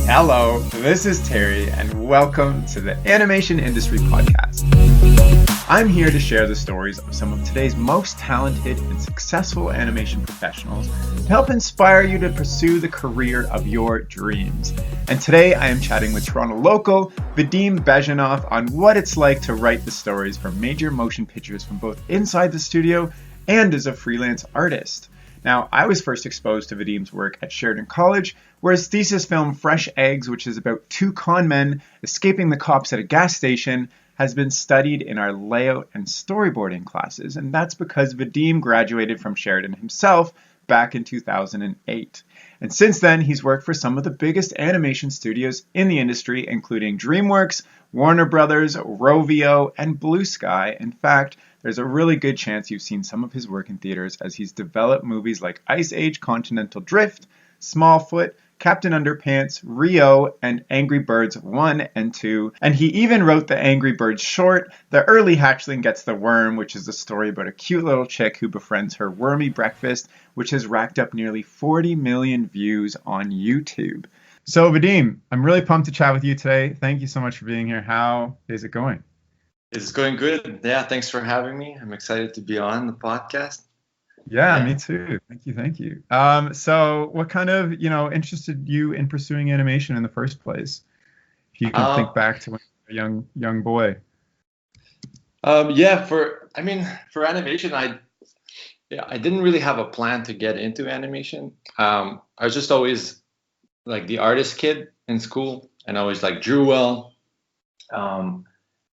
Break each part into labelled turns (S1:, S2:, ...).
S1: Hello, this is Terry, and welcome to the Animation Industry Podcast. I'm here to share the stories of some of today's most talented and successful animation professionals to help inspire you to pursue the career of your dreams. And today I am chatting with Toronto local Vadim Bazhanov on what it's like to write the stories for major motion pictures from both inside the studio and as a freelance artist. Now, I was first exposed to Vadim's work at Sheridan College, where his thesis film Fresh Eggs, which is about two con men escaping the cops at a gas station, has been studied in our layout and storyboarding classes, and that's because Vadim graduated from Sheridan himself back in 2008. And since then, he's worked for some of the biggest animation studios in the industry, including Dreamworks, Warner Brothers, Rovio, and Blue Sky. In fact, there's a really good chance you've seen some of his work in theaters as he's developed movies like Ice Age, Continental Drift, Smallfoot, Captain Underpants, Rio, and Angry Birds 1 and 2. And he even wrote the Angry Birds short, The Early Hatchling Gets the Worm, which is a story about a cute little chick who befriends her wormy breakfast, which has racked up nearly 40 million views on YouTube. So Vadim, I'm really pumped to chat with you today. Thank you so much for being here. How is it going?
S2: It's going good. Yeah, thanks for having me. I'm excited to be on the podcast.
S1: Yeah, me too. Thank you. So what kind of, interested you in pursuing animation in the first place? If you can think back to when you were a young boy.
S2: For animation, I didn't really have a plan to get into animation. I was just always like the artist kid in school, and always like drew well.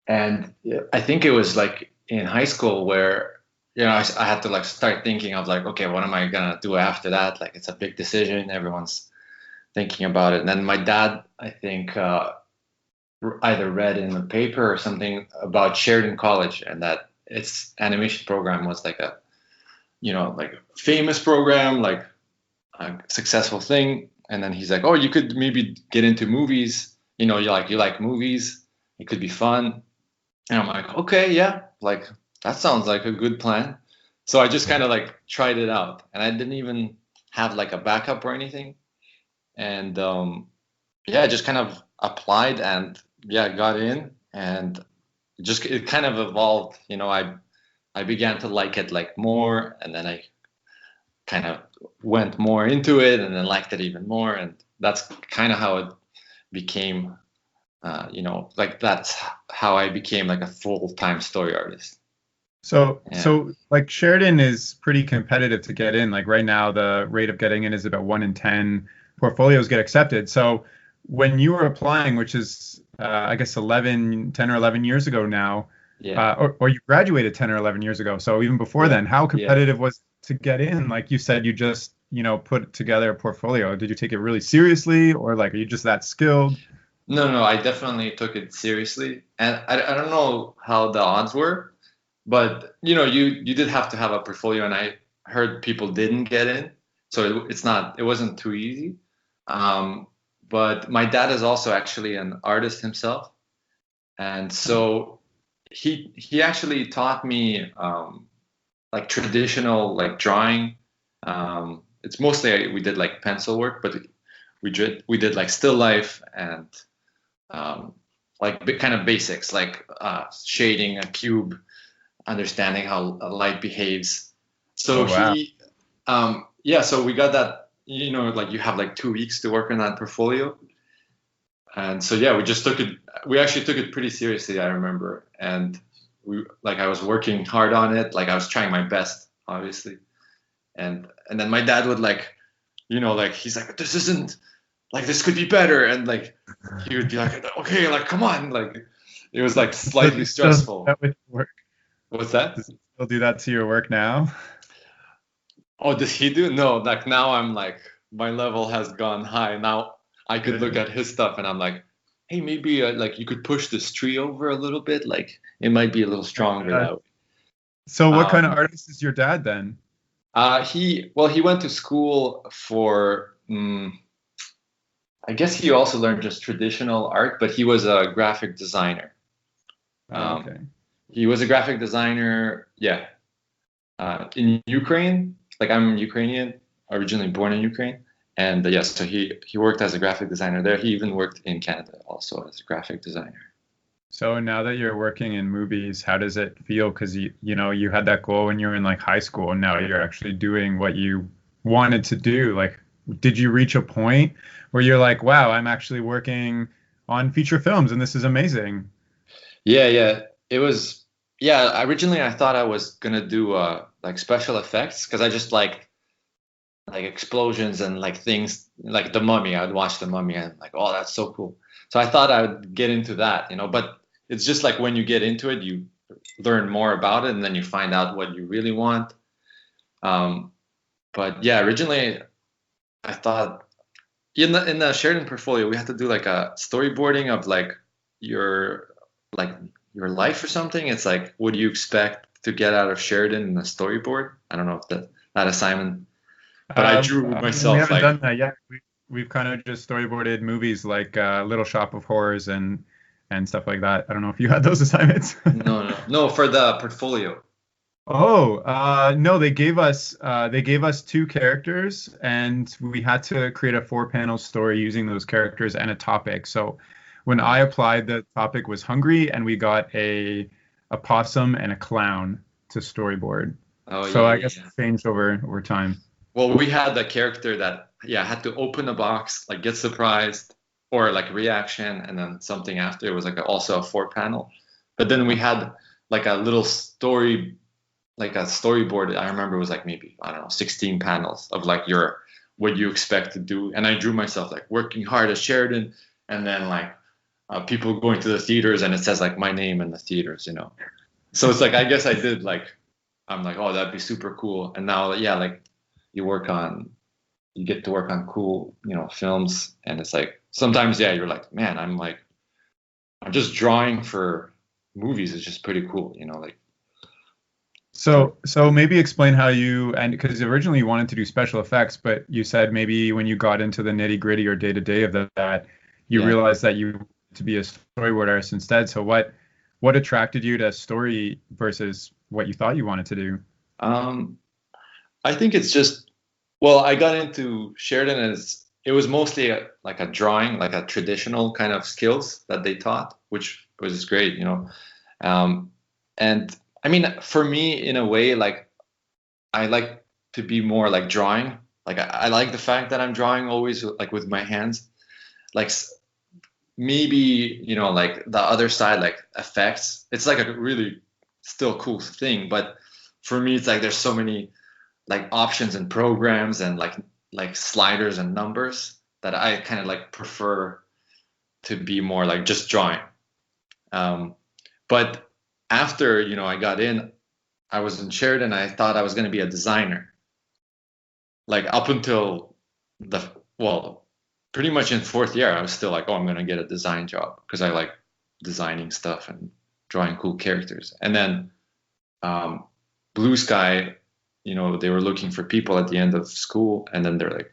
S2: And I think it was like in high school where, I had to like start thinking of like, okay, what am I gonna do after that? Like, it's a big decision. Everyone's thinking about it. And then my dad, I think, either read in the paper or something about Sheridan College, and that its animation program was like a, like a famous program, like a successful thing. And then he's like, oh, you could maybe get into movies. You like movies. It could be fun. And I'm like, okay, yeah, like that sounds like a good plan. So I just kind of like tried it out, and I didn't even have like a backup or anything. And I just kind of applied and got in, and it kind of evolved. I began to like it like more, and then I kind of went more into it, and then liked it even more, and that's kind of how it became. Like that's how I became like a full-time story artist.
S1: So like Sheridan is pretty competitive to get in. Like right now, the rate of getting in is about 1 in 10 portfolios get accepted. So when you were applying, which is, I guess 10 or 11 years ago now, or you graduated 10 or 11 years ago. So even before then, how competitive was it to get in? Like you said, you just, put together a portfolio. Did you take it really seriously, or like, are you just that skilled?
S2: No, I definitely took it seriously, and I don't know how the odds were, but you did have to have a portfolio, and I heard people didn't get in, so it wasn't too easy. But my dad is also actually an artist himself, and so he actually taught me like traditional like drawing. It's mostly we did like pencil work, but we did like still life and like kind of basics, like shading a cube, understanding how light behaves. So so we got that, like you have like 2 weeks to work on that portfolio. And so, we actually took it pretty seriously, I remember. And I was working hard on it. Like I was trying my best, obviously. And then my dad would he's like, this isn't, like this could be better, and like he would be like, okay, like come on, like it was like slightly stressful.
S1: That with work.
S2: What's that?
S1: Does he still do that to your work now?
S2: Oh, does he do? No, like now I'm like my level has gone high. Now I could look at his stuff and I'm like, hey, maybe like you could push this tree over a little bit, like it might be a little stronger that way.
S1: So what kind of artist is your dad then?
S2: He went to school for. I guess he also learned just traditional art, but he was a graphic designer.
S1: Okay.
S2: He was a graphic designer, in Ukraine. Like I'm Ukrainian, originally born in Ukraine, And yeah, so he worked as a graphic designer there. He even worked in Canada also as a graphic designer.
S1: So now that you're working in movies, how does it feel? Because you had that goal when you were in like high school, and now you're actually doing what you wanted to do. Like, did you reach a point where you're like, wow, I'm actually working on feature films and this is amazing?
S2: Yeah, yeah. It was yeah, originally I thought I was gonna do like special effects because I just like explosions and like things like The Mummy. I'd watch The Mummy and like, oh, that's so cool. So I thought I would get into that, but it's just like when you get into it, you learn more about it and then you find out what you really want. Um, but yeah, originally I thought in the Sheridan portfolio, we had to do like a storyboarding of your like your life or something. It's like, what do you expect to get out of Sheridan in a storyboard? I don't know if that assignment, but I drew
S1: We
S2: myself
S1: haven't
S2: like
S1: done that yet. We've kind of just storyboarded movies like Little Shop of Horrors and stuff like that. I don't know if you had those assignments.
S2: no for the portfolio.
S1: Oh, no, they gave us two characters and we had to create a four-panel story using those characters and a topic. So when I
S2: Oh,
S1: applied, the topic was hungry and we got a possum and a clown to storyboard.
S2: oh
S1: So
S2: yeah,
S1: I
S2: yeah,
S1: guess it
S2: yeah.
S1: changed over time.
S2: Well, we had the character that yeah had to open the box, like get surprised or like reaction, and then something after. It was like also a four panel. But then we had like a little story like a storyboard. I remember it was like maybe, I don't know, 16 panels of like your what you expect to do. And I drew myself like working hard at Sheridan, and then like people going to the theaters, and it says like my name in the theaters. So it's like I guess I did like I'm like, oh, that'd be super cool. And now yeah, like you get to work on cool films, and it's like sometimes yeah you're like, man, I'm just drawing for movies. It's just pretty cool. Like so
S1: So maybe explain how you, and because originally you wanted to do special effects, but you said maybe when you got into the nitty gritty or day to day of that, you
S2: yeah.
S1: realized that you wanted to be a storyboard artist instead. So what attracted you to story versus what you thought you wanted to do?
S2: Um, I think it's just, well, I got into Sheridan as it was mostly like a drawing, like a traditional kind of skills that they taught, which was great. Um, and I mean, for me, in a way, like I like to be more like drawing. Like I like the fact that I'm drawing always like with my hands. Like maybe, like the other side, like effects. It's like a really still cool thing, but for me, it's like there's so many like options and programs and like sliders and numbers that I kind of like prefer to be more like just drawing. Um, but after I got in, I was in Sheridan. I thought I was going to be a designer. Like up until the well, pretty much in fourth year, I was still like, oh, I'm going to get a design job because I like designing stuff and drawing cool characters. And then um, Blue Sky, they were looking for people at the end of school, and then they're like,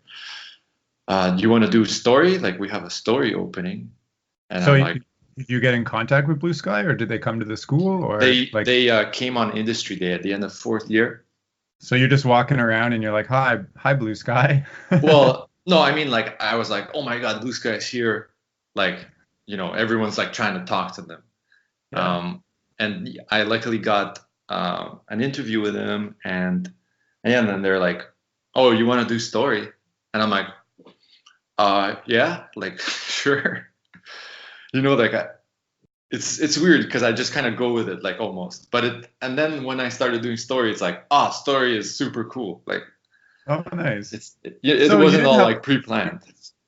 S2: "Do you want to do story? Like we have a story opening." And
S1: So
S2: I'm like,
S1: did you get in contact with Blue Sky or did they come to the school or
S2: they
S1: like,
S2: they came on industry day at the end of fourth year.
S1: so you're just walking around and you're like, hi, Blue Sky.
S2: Well, no, I mean like I was like, "Oh my God, Blue Sky's here!" Like everyone's like trying to talk to them.
S1: Yeah.
S2: And I luckily got an interview with them, and then they're like, "Oh, you want to do story?" And I'm like, yeah, like sure." Like it's weird because I just kind of go with it, like almost. And then when I started doing story, it's like, story is super cool. Like
S1: Oh, nice.
S2: it
S1: So
S2: wasn't all like pre-planned.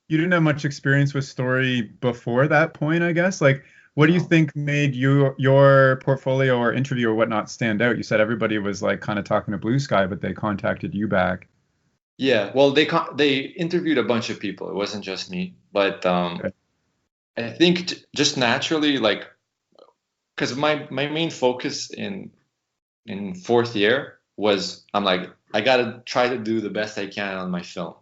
S1: you didn't have much experience with story before that point, I guess. Like, what do you
S2: No.
S1: think made your portfolio or interview or whatnot stand out? You said everybody was like kind of talking to Blue Sky, but they contacted you back.
S2: Yeah, well, they interviewed a bunch of people. It wasn't just me, but
S1: Okay.
S2: I think just naturally, like, because my main focus in fourth year was I'm like I gotta try to do the best I can on my film.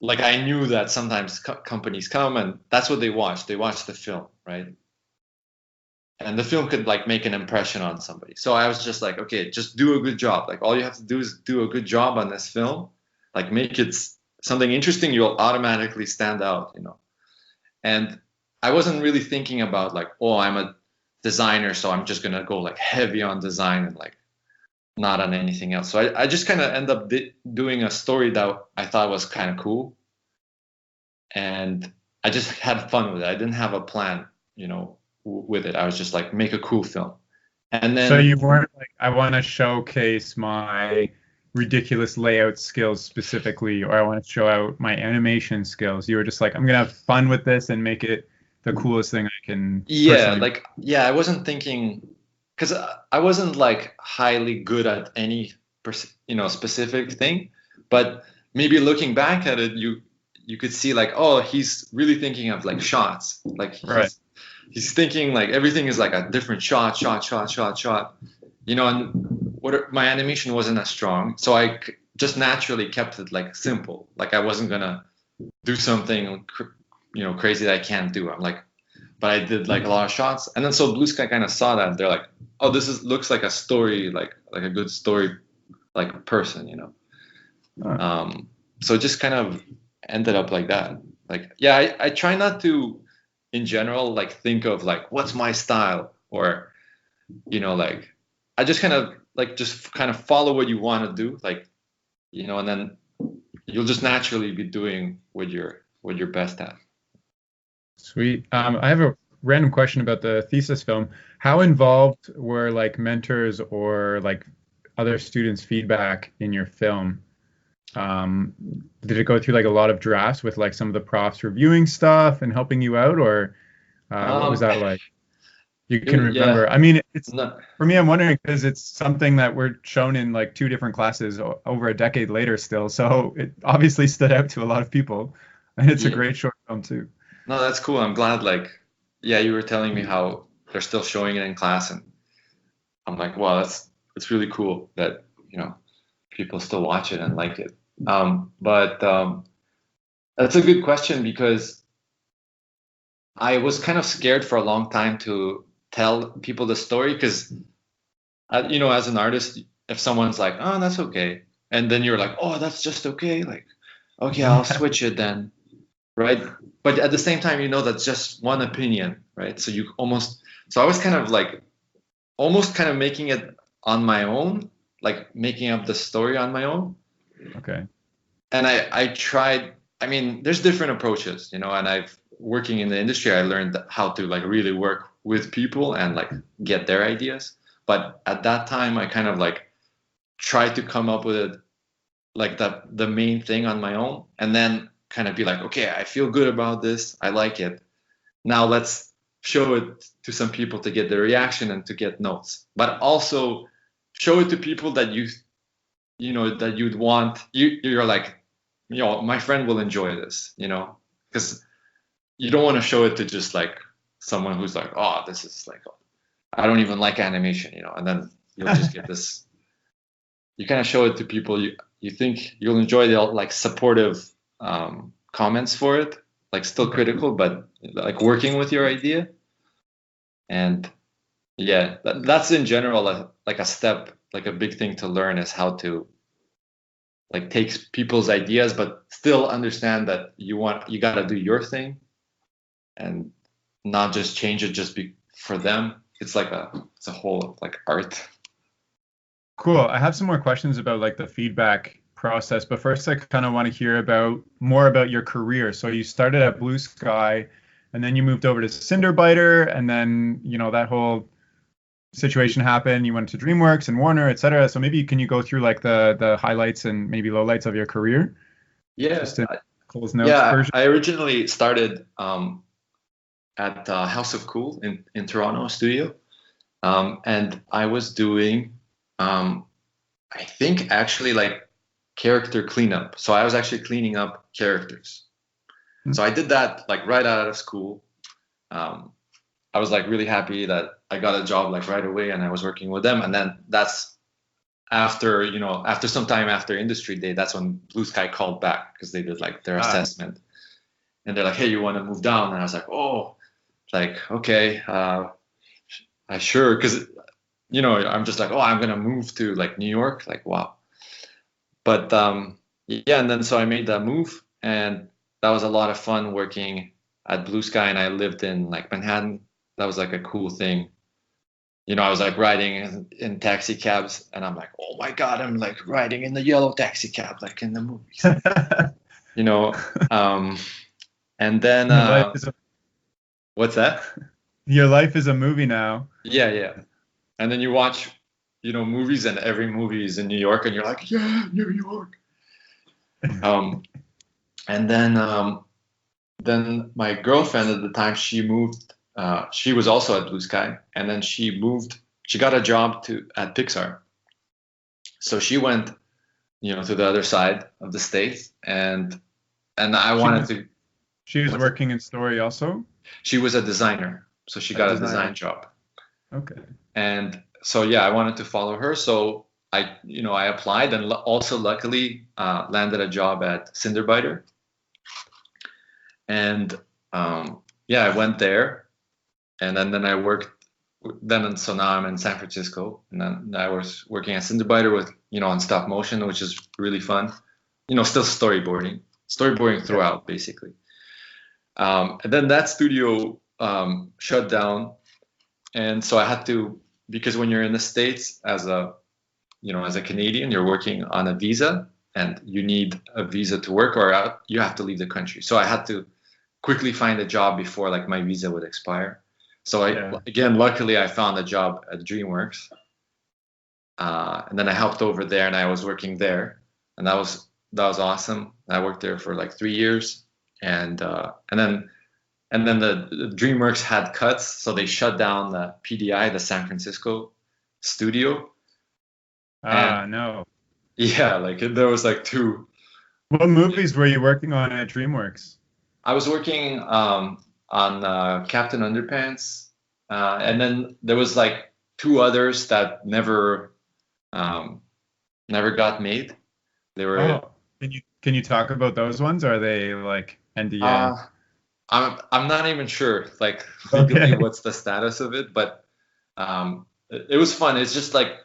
S2: Like I knew that sometimes companies come and that's what they watch. They watch the film, right? And the film could like make an impression on somebody. So I was just like, okay, just do a good job. Like all you have to do is do a good job on this film, like make it something interesting, you'll automatically stand out, you know. And I wasn't really thinking about like, oh, I'm a designer, so I'm just gonna go like heavy on design and like not on anything else. So I just kind of end up doing a story that I thought was kind of cool, and I just had fun with it. I didn't have a plan, you know, with it. I was just like, make a cool film. And then,
S1: so you weren't like, I want to showcase my ridiculous layout skills specifically, or I want to show out my animation skills. You were just like, I'm gonna have fun with this and make it the coolest thing I can.
S2: yeah,
S1: Personally.
S2: like, yeah, I wasn't thinking, because I wasn't like highly good at any, you know, specific thing, but maybe looking back at it, you could see like, oh, he's really thinking of like shots, like he's thinking like everything is like a different shot, you know. And my animation wasn't as strong, so I just naturally kept it like simple. Like I wasn't gonna do something, you know, crazy that I can't do. I'm like, but I did like a lot of shots, and then so Blue Sky kind of saw that. They're like, oh, looks like a story, like a good story, like person, you know. So it just kind of ended up like that. Like, yeah, I try not to, in general, like think of like what's my style, or, you know, like I just kind of follow what you want to do, like, you know, and then you'll just naturally be doing what you're best at.
S1: Sweet. I have a random question about the thesis film. How involved were like mentors or like other students' feedback in your film? Did it go through like a lot of drafts with like some of the profs reviewing stuff and helping you out, or what was that like? You can remember.
S2: Yeah.
S1: I mean, it's
S2: No.
S1: for me, I'm wondering because it's something that we're shown in like two different classes over a decade later still. So it obviously stood out to a lot of people, and it's a great short film too.
S2: No, that's cool. I'm glad, like, yeah, you were telling me how they're still showing it in class, and I'm like, wow, it's really cool that, you know, people still watch it and like it. But that's a good question, because I was kind of scared for a long time to tell people the story, because, you know, as an artist, if someone's like, oh, that's okay, and then you're like, oh, that's just okay, like, okay, I'll switch it then, right? But at the same time, you know, that's just one opinion, right? So I was kind of like, almost kind of making it on my own, like making up the story on my own.
S1: Okay.
S2: And I tried, I mean, there's different approaches, you know, and working in the industry, I learned how to like really work with people and like get their ideas. But at that time, I kind of like tried to come up with it, like the main thing on my own, and then kind of be like, okay, I feel good about this, I like it. Now let's show it to some people to get their reaction and to get notes, but also show it to people that you know that you'd want. You're like, you know, my friend will enjoy this, you know, because you don't want to show it to just like someone who's like, oh, this is like, I don't even like animation, you know, and then you'll just get this. You kind of show it to people you think you'll enjoy. They'll like supportive comments for it, like still critical, but like working with your idea. And yeah, that's in general like a step, like a big thing to learn, is how to like take people's ideas, but still understand that you got to do your thing and not just change it just for them. It's like it's a whole like art.
S1: Cool. I have some more questions about like the feedback process, but first I kind of want to hear more about your career. So you started at Blue Sky, and then you moved over to Cinderbiter, and then, you know, that whole situation happened. You went to Dreamworks and Warner, etc. So maybe can you go through like the highlights and maybe lowlights of your career?
S2: Yeah.
S1: Just in Cole's notes version.
S2: I originally started at House of Cool in Toronto studio, and I was doing I think actually like character cleanup. So I was actually cleaning up characters. So I did that like right out of school. I was like really happy that I got a job like right away, and I was working with them. And then that's after some time after industry day, that's when Blue Sky called back, because they did like their assessment, and they're like, hey, you want to move down? And I was like, oh, like, okay, I sure, because, you know, I'm just like, oh, I'm gonna move to like New York, like, wow. But yeah, and then so I made that move, and that was a lot of fun working at Blue Sky, and I lived in like Manhattan. That was like a cool thing. I was like riding in taxi cabs, and I'm like, oh my God, I'm like riding in the yellow taxi cab, like in the movies. You know, um, and then
S1: Your life is
S2: what's that?
S1: your life is a movie now.
S2: Yeah, yeah. And then you watch, movies, and every movie is in New York, and you're like, yeah, New York. Um, and then my girlfriend at the time, she moved. She was also at Blue Sky, and then she moved. She got a job at Pixar. So she went, to the other side of the state, and I
S1: She
S2: wanted
S1: was
S2: to.
S1: she was
S2: What's it?
S1: working in story also.
S2: She was a designer, so she
S1: A
S2: got a
S1: designer.
S2: design job.
S1: Okay.
S2: And so yeah, I wanted to follow her. So I applied, and also luckily landed a job at Cinderbiter. And yeah, I went there, and then I worked. So now I'm in San Francisco, and then I was working at Cinderbiter with on stop motion, which is really fun. Still storyboarding
S1: Yeah.
S2: throughout basically. And then that studio shut down, and so I had to, because when you're in the States as a Canadian, you're working on a visa, and you need a visa to work, or you have to leave the country. So I had to quickly find a job before like my visa would expire. So
S1: Yeah.
S2: again, luckily I found a job at Dreamworks, and then I helped over there, and I was working there, and that was awesome. I worked there for like 3 years, and then the Dreamworks had cuts, so they shut down the PDI, the San Francisco studio, and
S1: No.
S2: yeah, like there was like two.
S1: What movies were you working on at DreamWorks?
S2: I was working on Captain Underpants, and then there was like two others that never got made. They were.
S1: Oh, can you talk about those ones? Are they like NDA?
S2: Uh, I'm not even sure like legally
S1: Okay.
S2: what's the status of it, but it was fun. It's just like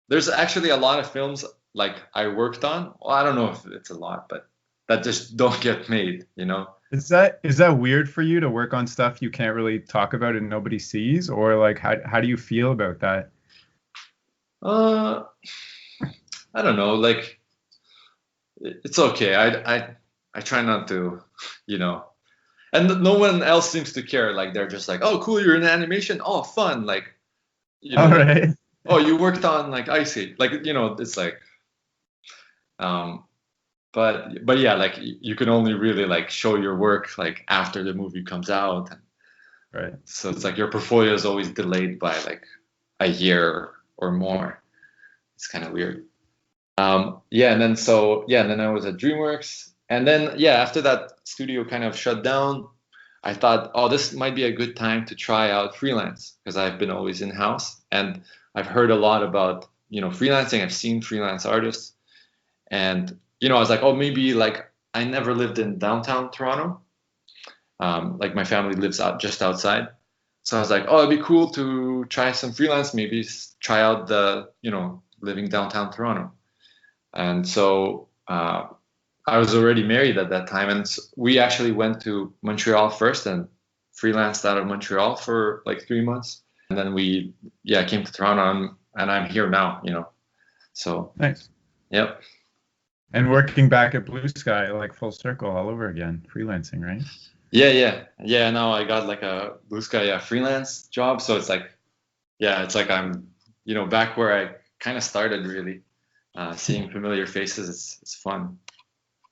S2: there's actually a lot of films like I worked on. Well, I don't know if it's a lot, but that just don't get made.
S1: Is that weird for you to work on stuff you can't really talk about and nobody sees? Or like how do you feel about that?
S2: Uh, I don't know. Like it's okay. I try not to, you know. And no one else seems to care. Like they're just like, oh, cool, you're in animation. Oh, fun. Like,
S1: All
S2: like,
S1: right.
S2: oh, you worked on like Ice Age. Like, it's like, um, but yeah, like you can only really like show your work like after the movie comes out.
S1: Right.
S2: So it's like your portfolio is always delayed by like a year or more. It's kind of weird. Yeah, and then I was at DreamWorks, and then yeah, after that studio kind of shut down, I thought, oh, this might be a good time to try out freelance because I've been always in house, and I've heard a lot about freelancing. I've seen freelance artists, and I was like, oh, maybe like I never lived in downtown Toronto, like my family lives out just outside. So I was like, oh, it'd be cool to try some freelance, maybe try out the living downtown Toronto. And so I was already married at that time, and we actually went to Montreal first and freelanced out of Montreal for like 3 months, and then we came to Toronto, and I'm here now. So
S1: Nice.
S2: yep.
S1: And working back at Blue Sky, like full circle all over again, freelancing, right?
S2: Yeah. Now I got like a Blue Sky freelance job, so it's like I'm back where I kind of started really. Seeing familiar faces, it's fun.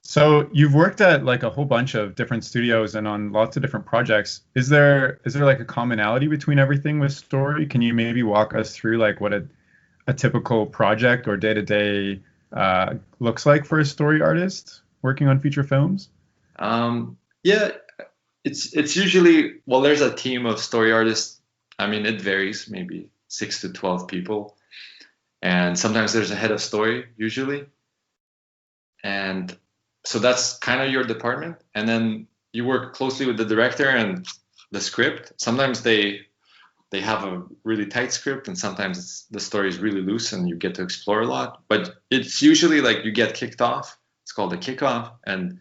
S1: So you've worked at like a whole bunch of different studios and on lots of different projects. Is there like a commonality between everything with story? Can you maybe walk us through like what a typical project or day-to-day looks like for a story artist working on feature films?
S2: Yeah, it's usually, well, there's a team of story artists. I mean, it varies, maybe 6 to 12 people, and sometimes there's a head of story usually, and so that's kind of your department, and then you work closely with the director and the script. Sometimes they have a really tight script, and sometimes the story is really loose and you get to explore a lot, but it's usually like you get kicked off, it's called a kickoff, and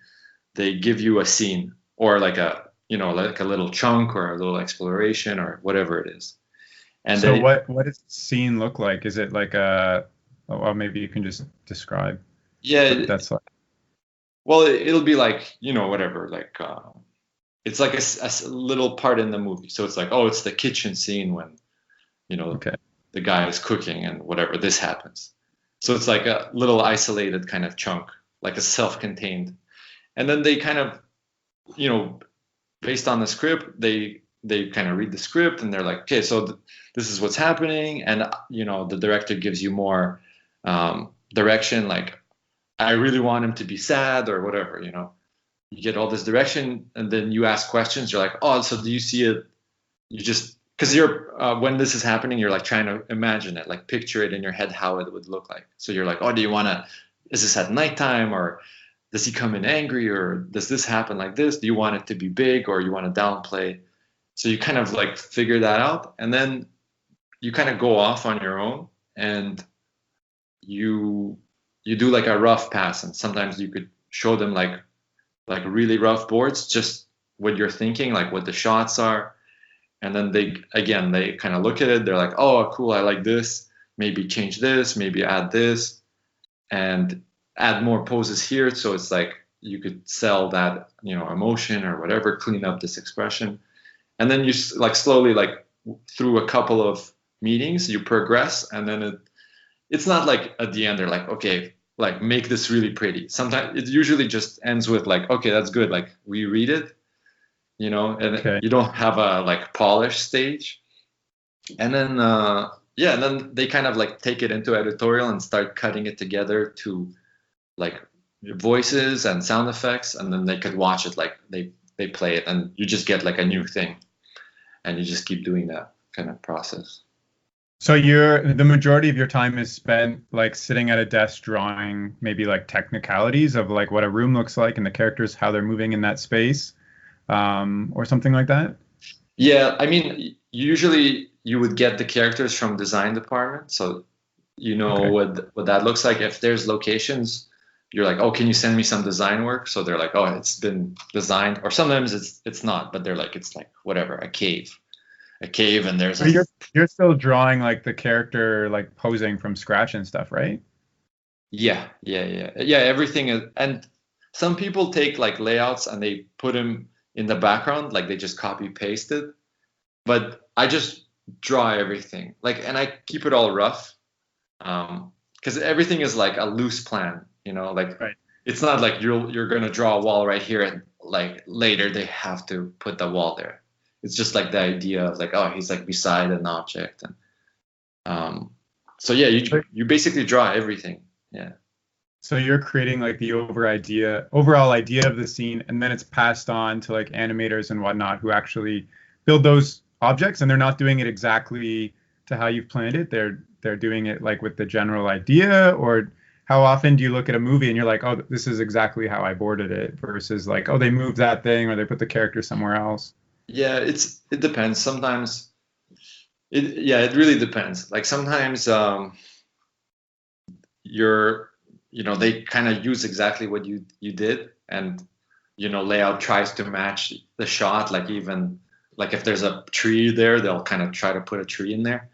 S2: they give you a scene or like a like a little chunk or a little exploration or whatever it is. And
S1: So
S2: they,
S1: what does the scene look like? Is it like well, maybe you can just describe what
S2: yeah,
S1: that's like.
S2: well, it'll be like whatever, like it's like a little part in the movie. So it's like, oh, it's the kitchen scene when
S1: Okay.
S2: the guy is cooking and whatever this happens. So it's like a little isolated kind of chunk, like a self-contained. And then they kind of, based on the script, they kind of read the script and they're like, okay, so this is what's happening, and the director gives you more direction, like I really want him to be sad or whatever. You get all this direction, and then you ask questions. You're like, oh, so do you see it? You just because you're when this is happening, you're like trying to imagine it, like picture it in your head how it would look like. So you're like, oh, do you want to? Is this at nighttime, or does he come in angry, or does this happen like this? Do you want it to be big, or you want to downplay? So you kind of like figure that out, and then you kind of go off on your own, and you do like a rough pass, and sometimes you could show them like really rough boards, just what you're thinking, like what the shots are, and then they kind of look at it. They're like, oh, cool, I like this. Maybe change this, maybe add this, and add more poses here. So it's like you could sell that emotion or whatever, clean up this expression, and then you like slowly, like through a couple of meetings, you progress, and then it's not like at the end they're like, okay, like make this really pretty. Sometimes it usually just ends with like, okay, that's good, like we read it, and
S1: Okay.
S2: you don't have a like polished stage. And then and then they kind of like take it into editorial and start cutting it together to like voices and sound effects, and then they could watch it, like they play it, and you just get like a new thing, and you just keep doing that kind of process.
S1: So the majority of your time is spent like sitting at a desk drawing maybe like technicalities of like what a room looks like and the characters, how they're moving in that space, or something like that.
S2: Yeah, I mean, usually you would get the characters from design department, so
S1: Okay.
S2: what that looks like. If there's locations, you're like, oh, can you send me some design work? So they're like, oh, it's been designed, or sometimes it's not, but they're like, it's like whatever, a cave, and there's
S1: But you're still drawing like the character like posing from scratch and stuff, right?
S2: yeah, everything is. And some people take like layouts and they put them in the background, like they just copy paste it. But I just draw everything, like, and I keep it all rough, because everything is like a loose plan, like
S1: Right.
S2: it's not like you're gonna draw a wall right here and like later they have to put the wall there. It's just like the idea of like, oh, he's like beside an object, and so yeah, you basically draw everything. Yeah.
S1: So you're creating like the overall idea of the scene, and then it's passed on to like animators and whatnot who actually build those objects, and they're not doing it exactly to how you've planned it. They're doing it like with the general idea, or how often do you look at a movie and you're like, oh, this is exactly how I boarded it, versus like, oh, they moved that thing or they put the character somewhere else.
S2: Yeah, it depends. Sometimes it really depends. Like sometimes you're they kind of use exactly what you did, and layout tries to match the shot, like even like if there's a tree there, they'll kind of try to put a tree in there.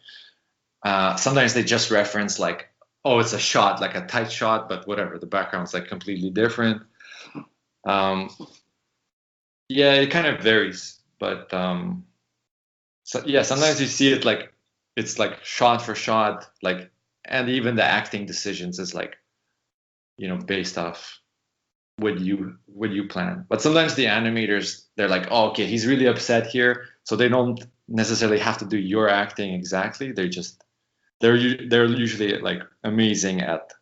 S2: Sometimes they just reference like, oh, it's a shot, like a tight shot, but whatever, the background's like completely different. um, yeah, it kind of varies, but so yeah, sometimes you see it like it's like shot for shot, like, and even the acting decisions is like based off what you plan. But sometimes the animators, they're like, oh, okay, he's really upset here, so they don't necessarily have to do your acting exactly. They're usually like amazing at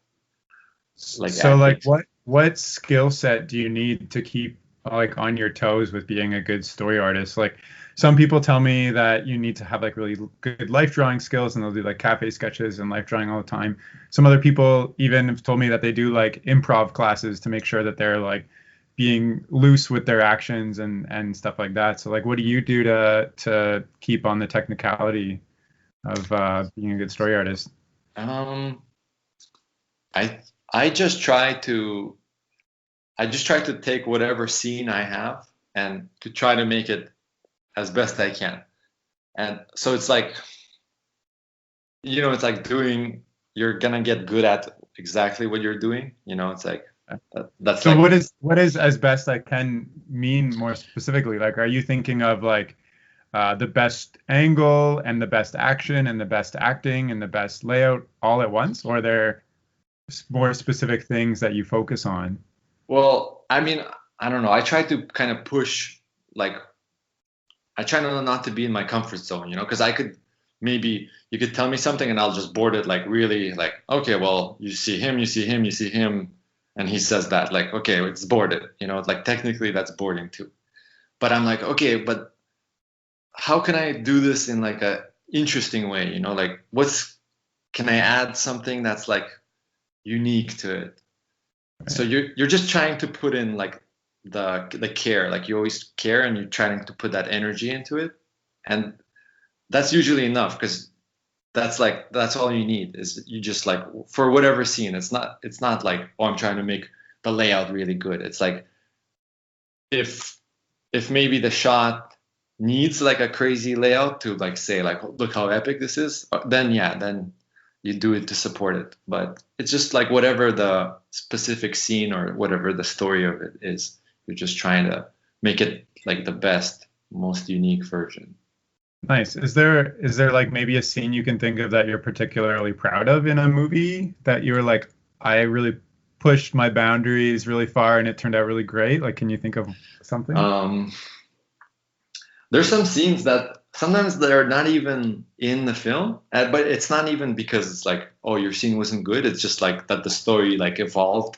S2: like
S1: So
S2: acting.
S1: like what skill set do you need to keep like on your toes with being a good story artist? Like some people tell me that you need to have like really good life drawing skills and they'll do like cafe sketches and life drawing all the time. Some other people even have told me that they do like improv classes to make sure that they're like being loose with their actions and stuff like that. So like what do you do to keep on the technicality of being a good story artist?
S2: um I just try to I just try to take whatever scene I have and to try to make it as best I can. And so it's like, it's like you're gonna get good at exactly what you're doing. It's like that's
S1: So
S2: like,
S1: what is as best I can mean more specifically? Like, are you thinking of like the best angle and the best action and the best acting and the best layout all at once, or are there more specific things that you focus on?
S2: well, I mean, I don't know. I try to kind of push, like, I try not to be in my comfort zone, because maybe you could tell me something and I'll just board it like really like, okay, well, you see him, you see him, you see him, and he says that, like, okay, it's boarded, like technically that's boarding too. But I'm like, okay, but how can I do this in like a interesting way? Like can I add something that's like unique to it?
S1: Right.
S2: So you're just trying to put in like the care, like you always care and you're trying to put that energy into it. And that's usually enough because that's all you need is you just like for whatever scene. It's not like, oh, I'm trying to make the layout really good. It's like if maybe the shot needs like a crazy layout to like say like, look how epic this is, then you do it to support it. But it's just like whatever the specific scene or whatever the story of it is, you're just trying to make it like the best, most unique version.
S1: Nice. Is there like maybe a scene you can think of that you're particularly proud of in a movie that you were like, I really pushed my boundaries really far and it turned out really great? Like, can you think of something?
S2: Um, there's some scenes that sometimes they're not even in the film, but it's not even because it's like, oh, your scene wasn't good. It's just like that the story like evolved,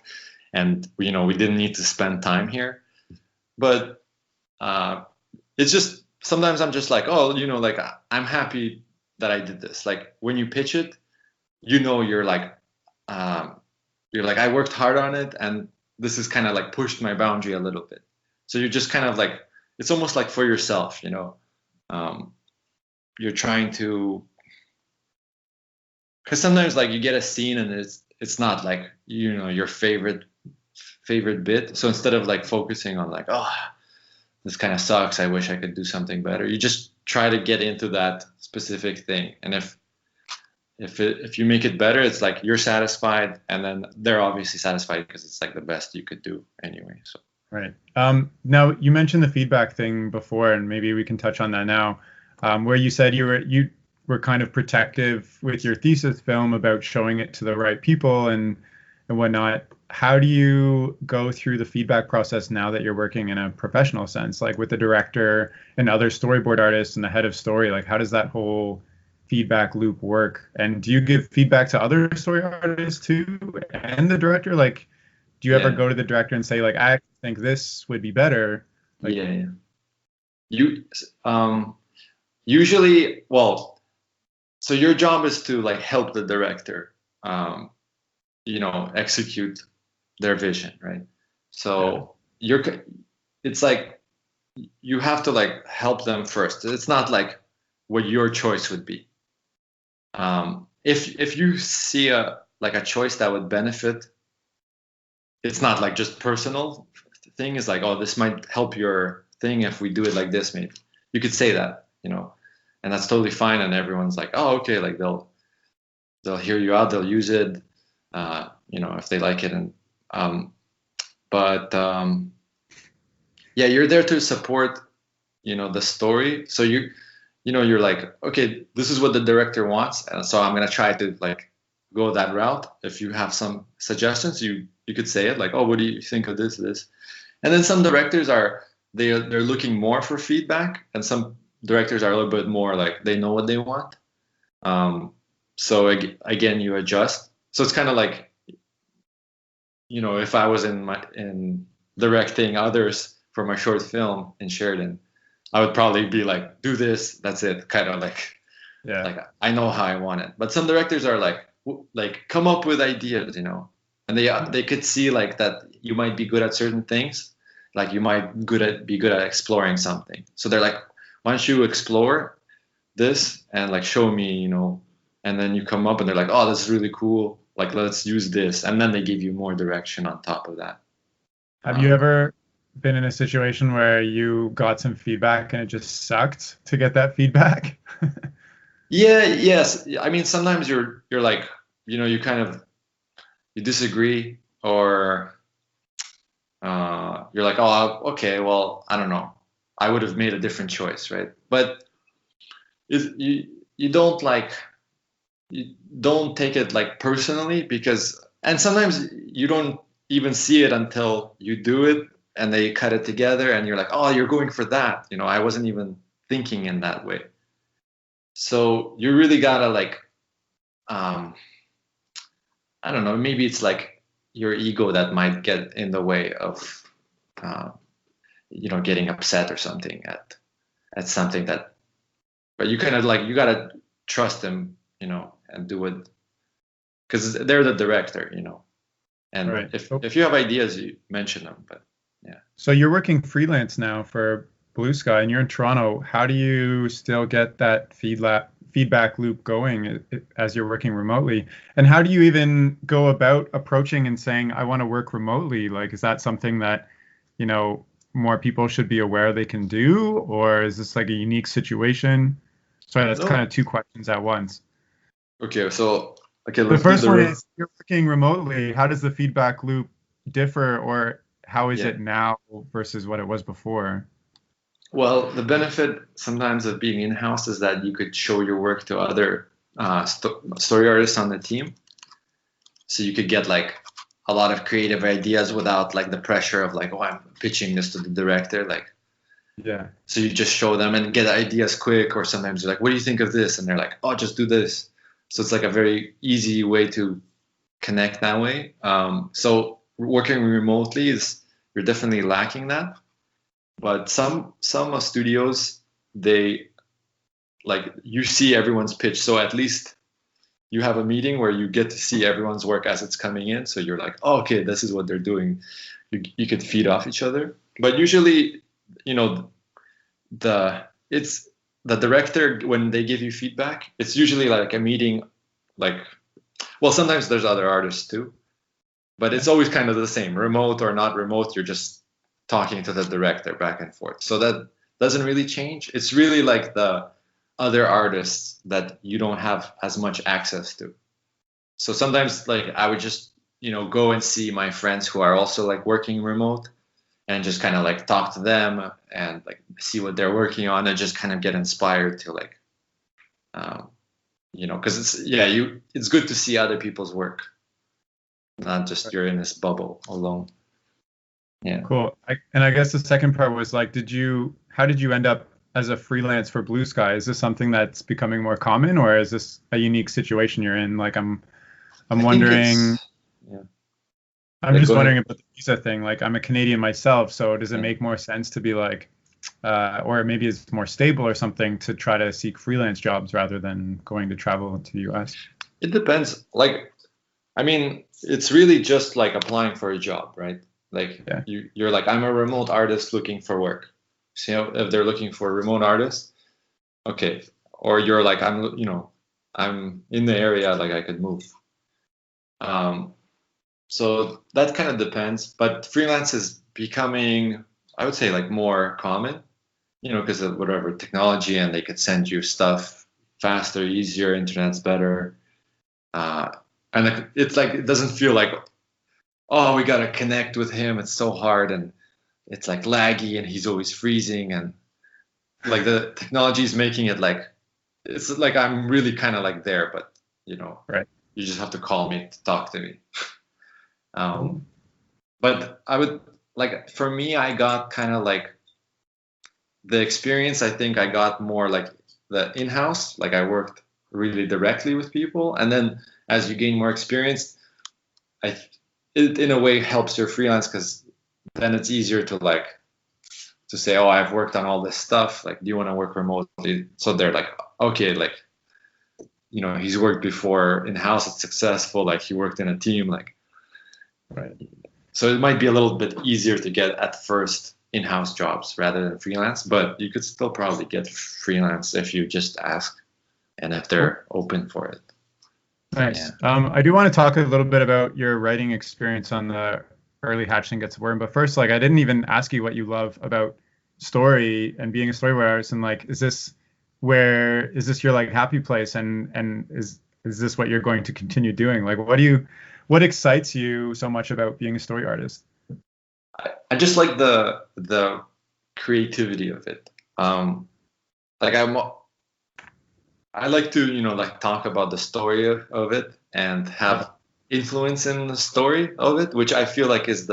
S2: and we didn't need to spend time here. But it's just sometimes I'm just like, oh, like I'm happy that I did this. Like when you pitch it, um, you're like I worked hard on it, and this is kind of like pushed my boundary a little bit. So you're just kind of like it's almost like for yourself. Um, you're trying to, because sometimes like you get a scene and it's not like your favorite bit. So instead of like focusing on like, oh, this kind of sucks, I wish I could do something better, you just try to get into that specific thing. And if you make it better, it's like you're satisfied, and then they're obviously satisfied because it's like the best you could do anyway. So
S1: Right. Now you mentioned the feedback thing before, and maybe we can touch on that now, where you said you were kind of protective with your thesis film about showing it to the right people and whatnot. How do you go through the feedback process now that you're working in a professional sense, like with the director and other storyboard artists and the head of story? Like, how does that whole feedback loop work? And do you give feedback to other story artists too and the director? Like, do you ever
S2: yeah,
S1: go to the director and say, like, I think this would be better? Like,
S2: yeah. You usually, well, so your job is to like help the director, execute their vision, right? So it's like you have to like help them first. It's not like what your choice would be. If you see a choice that would benefit, it's not like just personal thing. Is like, oh, this might help your thing if we do it like this. Maybe you could say that, and that's totally fine. And everyone's like, oh, okay, like they'll hear you out, they'll use it, if they like it. And but yeah, you're there to support, the story. So you're like, okay, this is what the director wants, and so I'm gonna try to like go that route. If you have some suggestions, you could say it like, oh, what do you think of this? And then some directors they're looking more for feedback, and some directors are a little bit more like they know what they want. So again, you adjust. So it's kind of like, if I was in directing others for my short film in Sheridan, I would probably be like, do this, that's it, kind of like,
S1: yeah,
S2: like I know how I want it. But some directors are like come up with ideas, and they could see like that you might be good at certain things, like you might be good at exploring something. So they're like, why don't you explore this and like show me, and then you come up and they're like, oh, this is really cool, like let's use this, and then they give you more direction on top of that.
S1: Have you ever been in a situation where you got some feedback and it just sucked to get that feedback?
S2: Yeah, yes. I mean, sometimes you're like, you kind of you disagree, or you're like, oh, okay, well, I don't know, I would have made a different choice, right? But you don't like, you don't take it like personally, because, and sometimes you don't even see it until you do it and they cut it together and you're like, oh, you're going for that, I wasn't even thinking in that way. So you really gotta like, um, I don't know, maybe it's like your ego that might get in the way of, uh, getting upset or something at something that, but you kind of like, you gotta trust them, and do it, because they're the director, and
S1: Right.
S2: if you have ideas, you mention them, but yeah.
S1: So you're working freelance now for Blue Sky and you're in Toronto. How do you still get that feedback loop going as you're working remotely? And how do you even go about approaching and saying, I want to work remotely? Like, is that something that, more people should be aware they can do? Or is this like a unique situation? Sorry, that's kind
S2: No.
S1: of two questions at once.
S2: Okay, so
S1: The
S2: let's do
S1: first
S2: the
S1: one is you're working remotely. How does the feedback loop differ, or how is
S2: yeah.
S1: it now versus what it was before?
S2: Well, the benefit sometimes of being in-house is that you could show your work to other story artists on the team. So you could get like a lot of creative ideas without like the pressure of like, oh, I'm pitching this to the director. Like,
S1: Yeah.
S2: so you just show them and get ideas quick, or sometimes you're like, what do you think of this? And they're like, oh, just do this. So it's like a very easy way to connect that way. So working remotely you're definitely lacking that. But some studios, they like, you see everyone's pitch, so at least you have a meeting where you get to see everyone's work as it's coming in. So you're like, oh, okay, this is what they're doing. You could feed off each other. But usually, you know, it's the director, when they give you feedback, it's usually like a meeting, like, well, sometimes there's other artists too, but it's always kind of the same, remote or not remote. You're just talking to the director back and forth. So that doesn't really change. It's really like the other artists that you don't have as much access to. So sometimes like I would just, go and see my friends who are also like working remote, and just kind of like talk to them and like see what they're working on, and just kind of get inspired to like, because it's good to see other people's work, not just you're in this bubble alone. Yeah.
S1: Cool. And I guess the second part was like, how did you end up as a freelance for Blue Sky? Is this something that's becoming more common, or is this a unique situation you're in? Like, I'm wondering.
S2: Yeah.
S1: I'm just wondering about the visa thing. Like, I'm a Canadian myself, so does it make more sense to be like, or maybe it's more stable or something, to try to seek freelance jobs rather than going to travel to the US?
S2: It depends. Like, I mean, it's really just like applying for a job, right? Like,
S1: Yeah.
S2: you're like, I'm a remote artist looking for work. So, if they're looking for a remote artist, okay. Or you're like, I'm in the area, like I could move. So that kind of depends, but freelance is becoming, I would say, like more common, because of whatever technology, and they could send you stuff faster, easier, internet's better. And it's like, it doesn't feel like, oh, we got to connect with him. It's so hard, and it's like laggy, and he's always freezing, and like the technology is making it like, it's like I'm really kind of like there, but
S1: Right.
S2: you just have to call me to talk to me. But I would like, for me, I got kind of like the experience. I think I got more like the in-house, like I worked really directly with people, and then as you gain more experience, it in a way helps your freelance, because then it's easier to like to say, oh, I've worked on all this stuff, like, do you want to work remotely? So they're like, okay, like, he's worked before in-house, it's successful, like he worked in a team, like,
S1: Right.
S2: so it might be a little bit easier to get at first in-house jobs rather than freelance, but you could still probably get freelance if you just ask and if they're open for it.
S1: Nice.
S2: Yeah.
S1: I do want to talk a little bit about your writing experience on the early Hatchling gets born. But first, like, I didn't even ask you what you love about story and being a storyboard artist. And like, is this your like happy place? And is this what you're going to continue doing? Like, what excites you so much about being a story artist?
S2: I just like the creativity of it. Like I like to, like talk about the story of it and have influence in the story of it, which I feel like is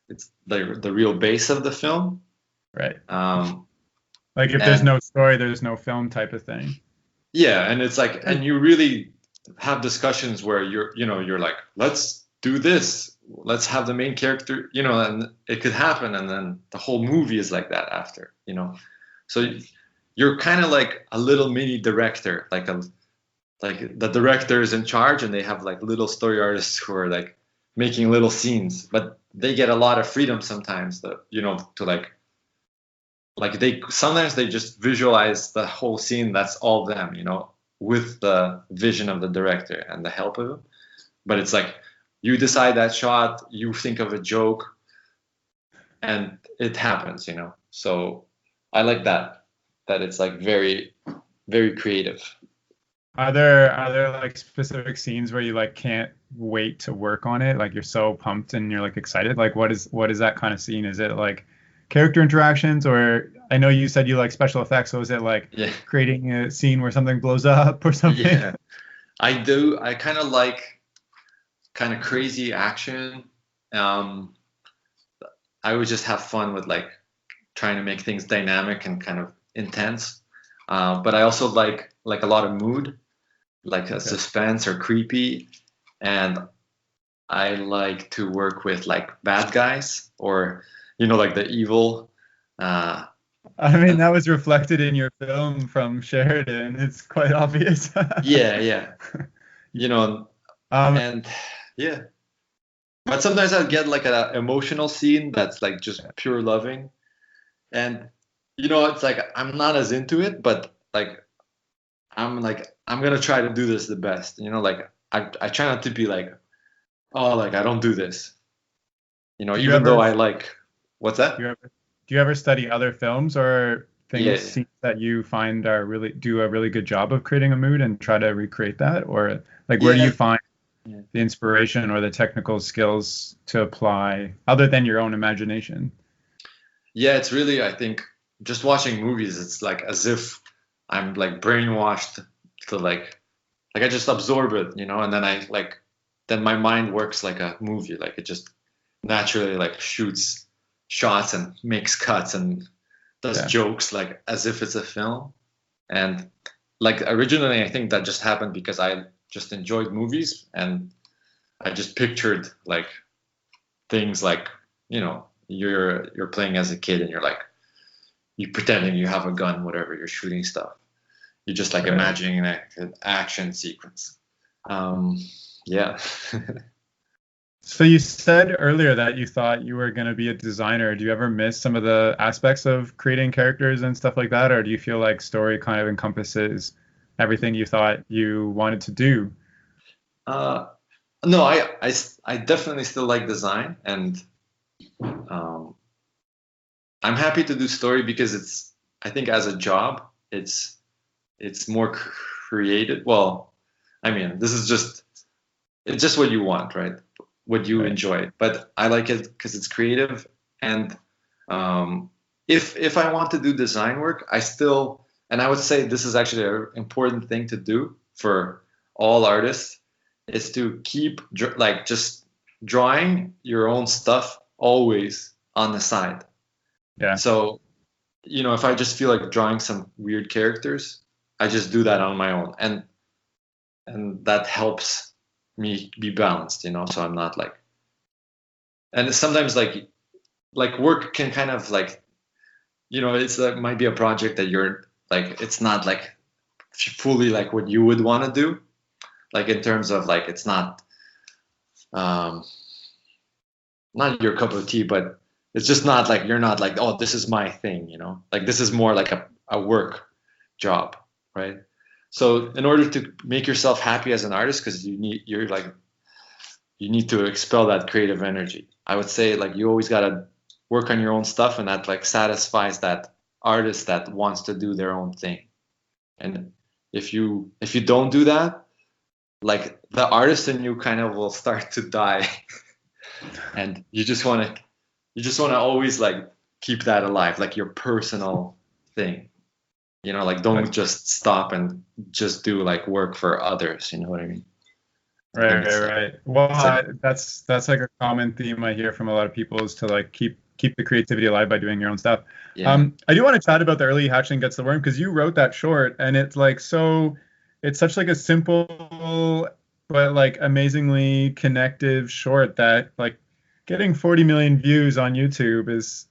S2: it's the real base of the film.
S1: Right. Like if there's no story, there's no film type of thing.
S2: Yeah, and it's like, and you really have discussions where you're like, let's do this, let's have the main character, and it could happen, and then the whole movie is like that after, so you're kind of like a little mini director, like the director is in charge, and they have like little story artists who are like making little scenes, but they get a lot of freedom sometimes, to sometimes they just visualize the whole scene, that's all them, with the vision of the director and the help of him. But it's like you decide that shot, you think of a joke, and it happens, So I like that it's like very, very creative.
S1: Are there like specific scenes where you like can't wait to work on it? Like you're so pumped and you're like excited? Like what is that kind of scene? Is it like character interactions, or I know you said you like special effects, so is it like creating a scene where something blows up or something?
S2: Yeah, I do. I kind of like crazy action. I would just have fun with like trying to make things dynamic and kind of intense. But I also like a lot of mood, like a suspense or creepy, and I like to work with like bad guys or like the evil. I
S1: mean, that was reflected in your film from Sheridan. It's quite obvious.
S2: Yeah. And yeah. But sometimes I'll get like an emotional scene that's like just pure loving. And, it's like I'm not as into it, but like I'm going to try to do this the best. Like I try not to be like, oh, like I don't do this. Even though I like. What's that?
S1: Do you ever study other films or things that you find do a really good job of creating a mood and try to recreate that? Or like where do you find the inspiration or the technical skills to apply other than your own imagination?
S2: Yeah, it's really, I think, just watching movies, it's like as if I'm like brainwashed to like I just absorb it, and then then my mind works like a movie, like it just naturally like shoots shots and makes cuts and does jokes like as if it's a film. And like originally I think that just happened because I just enjoyed movies and I just pictured like things like you're playing as a kid and you're pretending you have a gun, whatever, you're shooting stuff, you're just like imagining an action sequence. Yeah.
S1: So you said earlier that you thought you were going to be a designer. Do you ever miss some of the aspects of creating characters and stuff like that? Or do you feel like story kind of encompasses everything you thought you wanted to do?
S2: No, I definitely still like design, and I'm happy to do story because I think as a job, it's more creative. Well, I mean, it's just what you want, right? What you enjoy, but I like it because it's creative. And if I want to do design work, and I would say this is actually an important thing to do for all artists, is to keep just drawing your own stuff always on the side.
S1: Yeah.
S2: So, if I just feel like drawing some weird characters, I just do that on my own, and that helps me be balanced, so I'm not like, and sometimes like work can kind of like, it's like might be a project that you're like, it's not like fully like what you would want to do, like in terms of like it's not your cup of tea, but it's just not like you're not like, oh, this is my thing, like this is more like a work job, right? So in order to make yourself happy as an artist, because you're like, you need to expel that creative energy. I would say like you always gotta work on your own stuff, and that like satisfies that artist that wants to do their own thing. And if you don't do that, like the artist in you kind of will start to die. And you just want to always like keep that alive, like your personal thing. Like don't just stop and just do like work for others. You know what I mean?
S1: Right. Well, that's like a common theme I hear from a lot of people, is to like keep the creativity alive by doing your own stuff.
S2: Yeah.
S1: I do want to chat about the early Hatchling Gets the Worm, because you wrote that short, and it's like it's such like a simple but like amazingly connective short that like getting 40 million views on YouTube is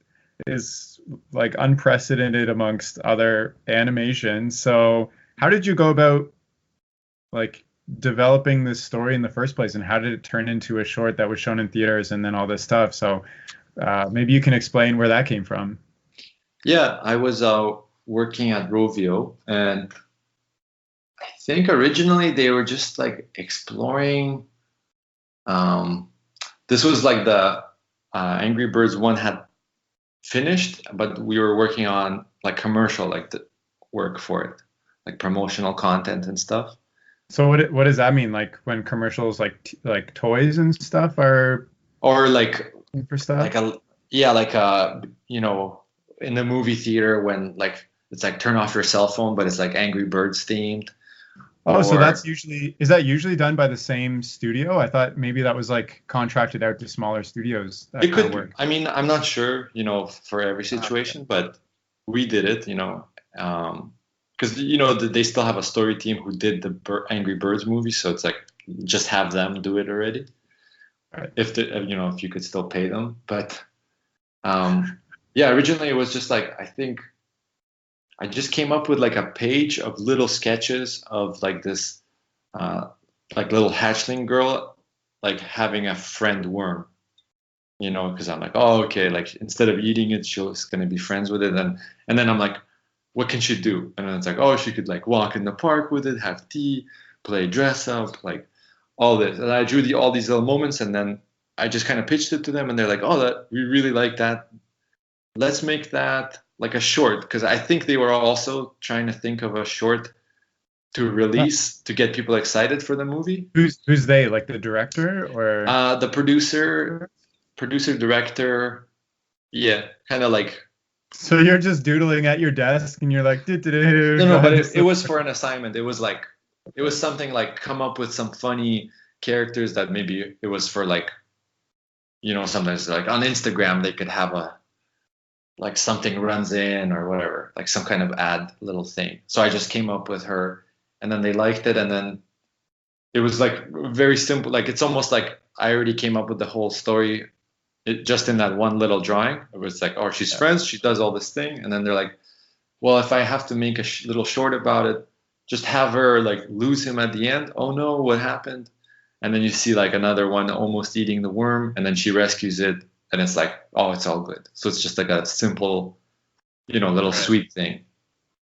S1: like unprecedented amongst other animations. So how did you go about like developing this story in the first place, and how did it turn into a short that was shown in theaters and then all this stuff? So maybe you can explain where that came from.
S2: Yeah, I was working at Rovio, and I think originally they were just like exploring. This was like the Angry Birds one had finished, but we were working on like commercial, like the work for it, like promotional content and stuff.
S1: So what does that mean? Like when commercials like toys and stuff are,
S2: or like
S1: for stuff?
S2: like in the movie theater when like it's like turn off your cell phone, but it's like Angry Birds themed.
S1: Oh, so is that usually done by the same studio? I thought maybe that was like contracted out to smaller studios.
S2: It could work. I mean, I'm not sure, for every situation, but we did it, because they still have a story team who did the Angry Birds movie, so it's like just have them do it already.
S1: Right.
S2: If you could still pay them, but yeah, originally it was just like I think I just came up with like a page of little sketches of like this like little hatchling girl like having a friend worm, because I'm like, oh, okay, like instead of eating it, she's gonna be friends with it, and then I'm like, what can she do? And then it's like, oh, she could like walk in the park with it, have tea, play dress up, like all this. And I drew all these little moments, and then I just kind of pitched it to them, and they're like, oh, we really like that. Let's make that like a short, because I think they were also trying to think of a short to release to get people excited for the movie.
S1: Who's they? Like the director or
S2: the producer, director? Yeah, kind of like.
S1: So you're just doodling at your desk and you're like,
S2: no, but it was for an assignment. It was like, it was something like come up with some funny characters that maybe it was for like, sometimes like on Instagram they could have like something runs in or whatever, like some kind of ad little thing. So I just came up with her, and then they liked it, and then it was like very simple. Like it's almost like I already came up with the whole story just in that one little drawing. It was like, oh, she's friends, she does all this thing, and then they're like, well, if I have to make a little short about it, just have her like lose him at the end. Oh no, what happened? And then you see like another one almost eating the worm, and then she rescues it. And it's like, oh, it's all good. So it's just like a simple, little sweet thing.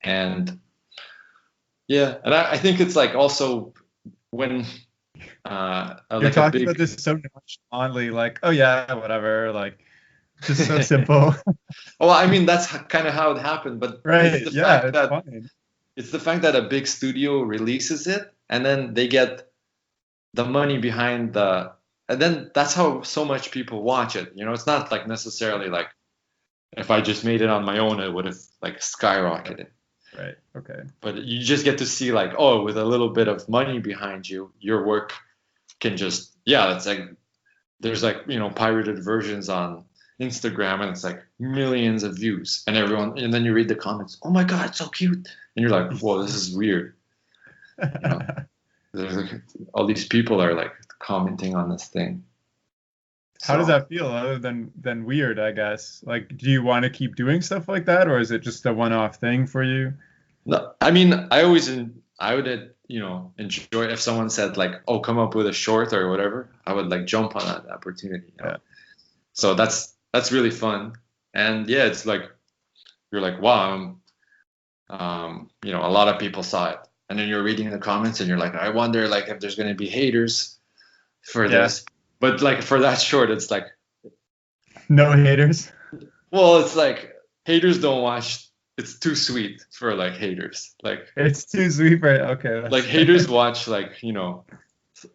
S2: And yeah, and I think it's like also when
S1: you're
S2: like
S1: talking about this so nonchalantly, like, oh yeah, whatever, like just so simple.
S2: Well, I mean, that's kind of how it happened, but
S1: right, it's
S2: the fact that a big studio releases it, and then they get the money behind and then that's how so much people watch it. It's not like necessarily like if I just made it on my own, it would have like skyrocketed.
S1: Right. Okay.
S2: But you just get to see like, oh, with a little bit of money behind you, your work can just, it's like, there's like, pirated versions on Instagram, and it's like millions of views, and then you read the comments, oh my God, it's so cute. And you're like, whoa, this is weird. There's like, all these people are like commenting on this thing.
S1: How does that feel, other than weird, I guess? Like, do you want to keep doing stuff like that, or is it just a one-off thing for you?
S2: No, I mean, I would enjoy if someone said like, oh, come up with a short or whatever. I would like jump on that opportunity.
S1: Yeah.
S2: So that's really fun. And yeah, it's like, you're like, wow, a lot of people saw it. And then you're reading the comments and you're like, I wonder like if there's going to be haters for this. but like for that short, it's like,
S1: No haters.
S2: well, it's like haters don't watch. It's too sweet for like haters.
S1: It's too sweet for it. Okay,
S2: Like
S1: that's
S2: haters watch like,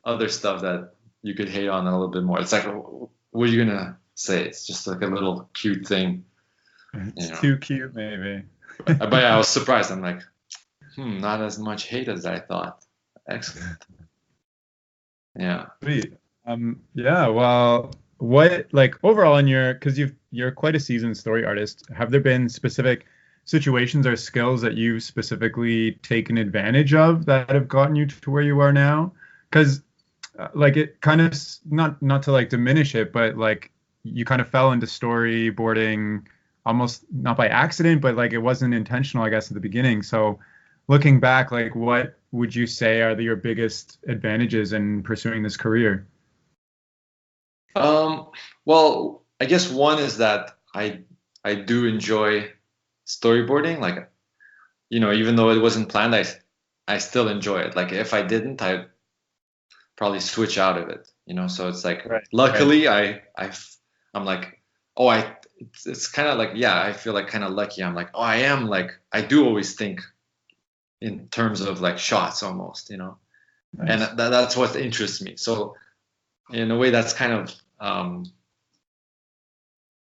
S2: other stuff that you could hate on a little bit more. It's like, what are you gonna say? It's just like a little cute thing,
S1: it's too cute, maybe.
S2: But yeah, I was surprised. I'm like, not as much hate as I thought. Excellent. Yeah.
S1: Sweet. Yeah, well, what like overall in your because you're quite a seasoned story artist, have there been specific situations or skills that you've specifically taken advantage of that have gotten you to where you are now? Because like it kind of not to like diminish it, but like you kind of fell into storyboarding almost not by accident, but like it wasn't intentional, I guess, at the beginning. So looking back, like what would you say are your biggest advantages in pursuing this career?
S2: Well, I guess one is that I do enjoy storyboarding. Like, even though it wasn't planned, I still enjoy it. Like if I didn't, I'd probably switch out of it. So it's like,
S1: Right.
S2: luckily I'm like, oh, it's kind of like, yeah, I feel like kind of lucky. I'm like, oh, I am like, I do always think in terms of like shots almost,
S1: Nice.
S2: and that's what interests me. So in a way, that's kind of,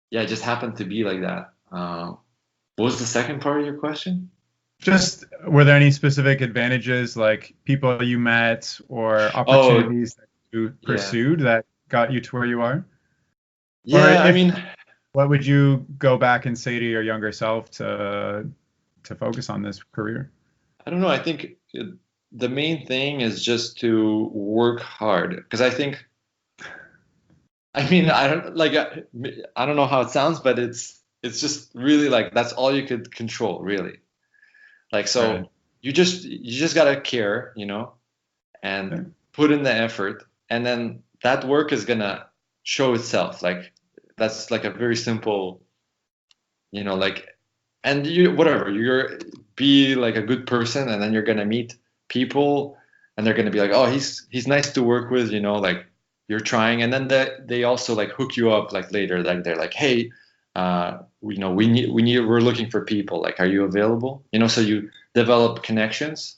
S2: yeah, it just happened to be like that. What was the second part of your question?
S1: Just were there any specific advantages, like people you met or
S2: Oh,
S1: opportunities that you
S2: yeah.
S1: pursued that got you to where you are?
S2: Yeah,
S1: Or
S2: I mean,
S1: what would you go back and say to your younger self to focus on this career?
S2: I don't know. I think the main thing is just to work hard, because I mean, I don't know how it sounds, but it's just really like that's all you could control, really. Like,
S1: Right.
S2: so you just gotta care,
S1: Yeah.
S2: and put in the effort, and then that work is gonna show itself. Like that's like a very simple, like, and you're be like a good person, and then you're gonna meet people, and they're gonna be like, oh, he's nice to work with, like you're trying, and then they also like hook you up like later, like they're like, hey, we're looking for people, like, are you available? So you develop connections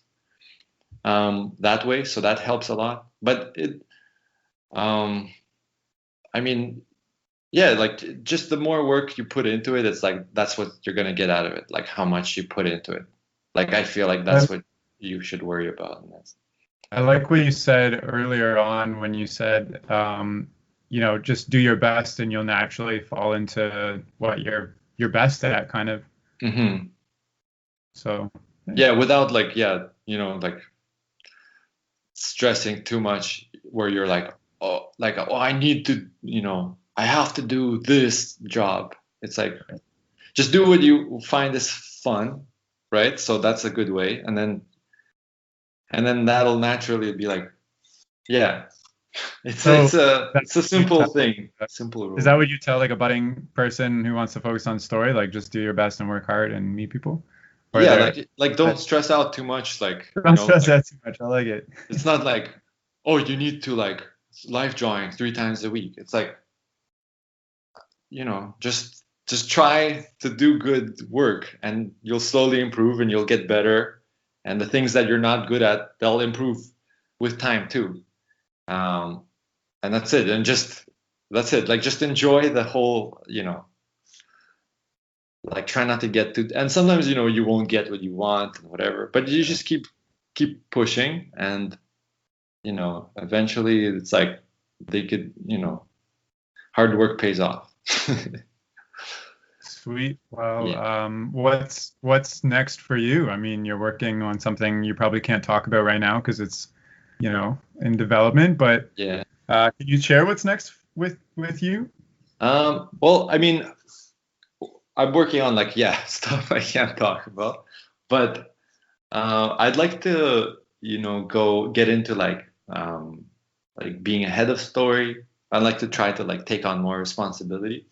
S2: that way, so that helps a lot. But I mean, yeah, like just the more work you put into it, it's like that's what you're gonna get out of it, like how much you put into it. Like I feel like
S1: I,
S2: that's what you should worry about. And that's,
S1: I like what you said earlier on when you said, just do your best and you'll naturally fall into what you're best at, kind of.
S2: hmm
S1: So,
S2: yeah, without like, yeah, like stressing too much, where you're like, oh, I need to, I have to do this job. It's like, just do what you find is fun, right? So that's a good way, and then that'll naturally be like, yeah, it's
S1: so
S2: it's a
S1: that
S2: it's a
S1: you
S2: simple
S1: tell,
S2: thing, simple
S1: is
S2: rule.
S1: that what you tell like a budding person who wants to focus on story? Like just do your best and work hard and meet people? Or
S2: Yeah,
S1: there,
S2: like don't stress out too much. Like,
S1: don't stress
S2: like
S1: that too much. I like it.
S2: it's not like, oh, you need to like live drawing 3 times a week. It's like, just try to do good work, and you'll slowly improve, and you'll get better. And the things that you're not good at, they'll improve with time too. Um, and that's it. And that's it. Like just enjoy the whole, like try not to get too. And sometimes you won't get what you want and whatever, but you just keep pushing, and eventually it's like they could, hard work pays off.
S1: Sweet. Well,
S2: Yeah.
S1: what's next for you? I mean, you're working on something you probably can't talk about right now because it's, in development, but
S2: Yeah.
S1: can you share what's next with you?
S2: Well, I mean, I'm working on like, yeah, stuff I can't talk about, but I'd like to, go get into like being a head of story. I'd like to try to like take on more responsibility.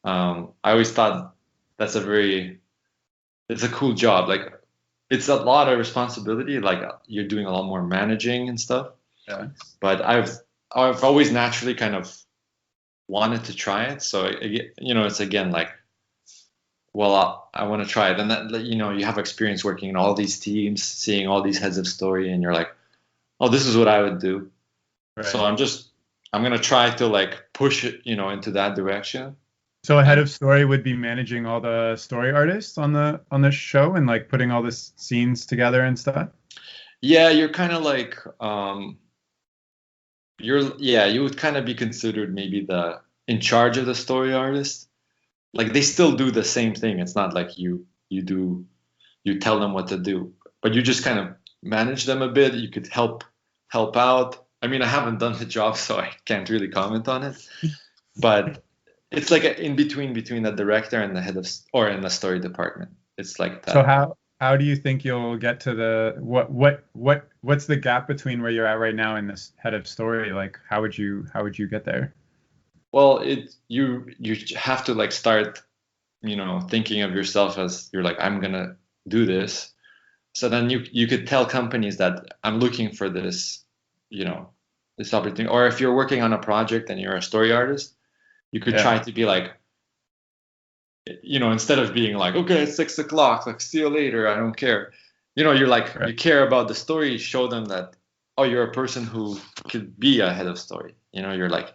S2: I always thought that's it's a cool job. Like it's a lot of responsibility. Like you're doing a lot more managing and stuff.
S1: Yeah.
S2: But I've always naturally kind of wanted to try it. So, it's again like, well, I want to try it. And that, you have experience working in all these teams, seeing all these heads of story, and you're like, oh, this is what I would do. Right. So I'm going to try to like push it, into that direction.
S1: So a head of story would be managing all the story artists on the show and like putting all the scenes together and stuff.
S2: Yeah, you're kind of like, you would kind of be considered maybe in charge of the story artist. Like they still do the same thing. It's not like you tell them what to do, but you just kind of manage them a bit. You could help out. I mean, I haven't done the job, so I can't really comment on it, but it's like in between the director and the head of, or in the story department. It's like that.
S1: So how do you think you'll get to the what's the gap between where you're at right now and this head of story? Like how would you get there?
S2: Well, you have to like start, thinking of yourself as you're like, I'm gonna do this. So then you could tell companies that I'm looking for this, this opportunity. Or if you're working on a project and you're a story artist, you could try to be like, instead of being like, okay, it's 6 o'clock, like see you later, I don't care. You're like, right. You care about the story, show them that, oh, you're a person who could be a head of story. You're like,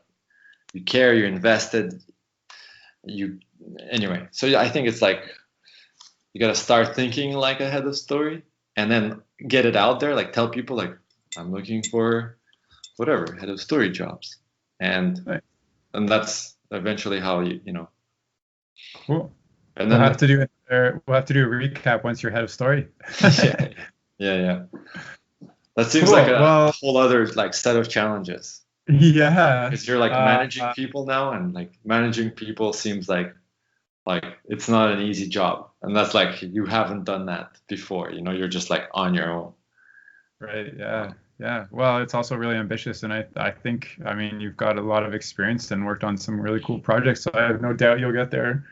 S2: you care, you're invested. Anyway, so I think it's like, you got to start thinking like a head of story and then get it out there, like tell people like, I'm looking for whatever, head of story jobs. And right. And that's eventually how
S1: Cool. And then we'll have to do a recap once you're head of story.
S2: yeah. That seems like a whole other like set of challenges.
S1: Yeah.
S2: Because you're like managing people now, and like managing people seems like it's not an easy job. And that's like, you haven't done that before, you're just like on your own.
S1: Right. Yeah. Yeah. Well, it's also really ambitious. And I think, you've got a lot of experience and worked on some really cool projects. So I have no doubt you'll get there.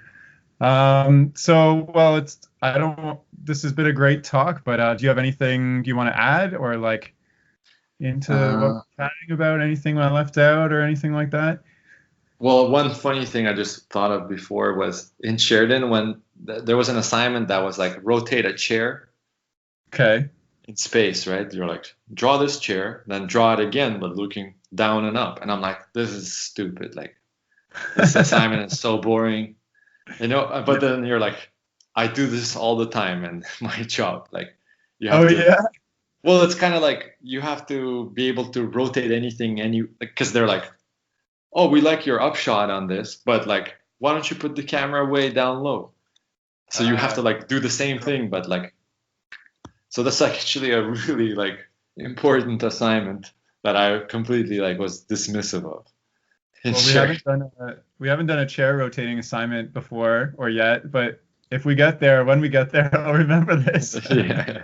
S1: This has been a great talk, but do you have anything you want to add or like into what we're chatting about? Anything I left out or anything like that?
S2: Well, one funny thing I just thought of before was in Sheridan when there was an assignment that was like rotate a chair.
S1: Okay.
S2: In space, right? You're like, draw this chair, then draw it again, but looking down and up. And I'm like, this is stupid. Like, this assignment is so boring. But then you're like, I do this all the time in my job. Like, you have to.
S1: Yeah.
S2: Well, it's kind of like you have to be able to rotate anything, because they're like, oh, we like your upshot on this, but like, why don't you put the camera way down low? So you have to like do the same thing, but like, so that's actually a really like important assignment that I completely like was dismissive of.
S1: Well, we haven't done a chair rotating assignment before or yet, but when we get there, I'll remember this.
S2: Yeah.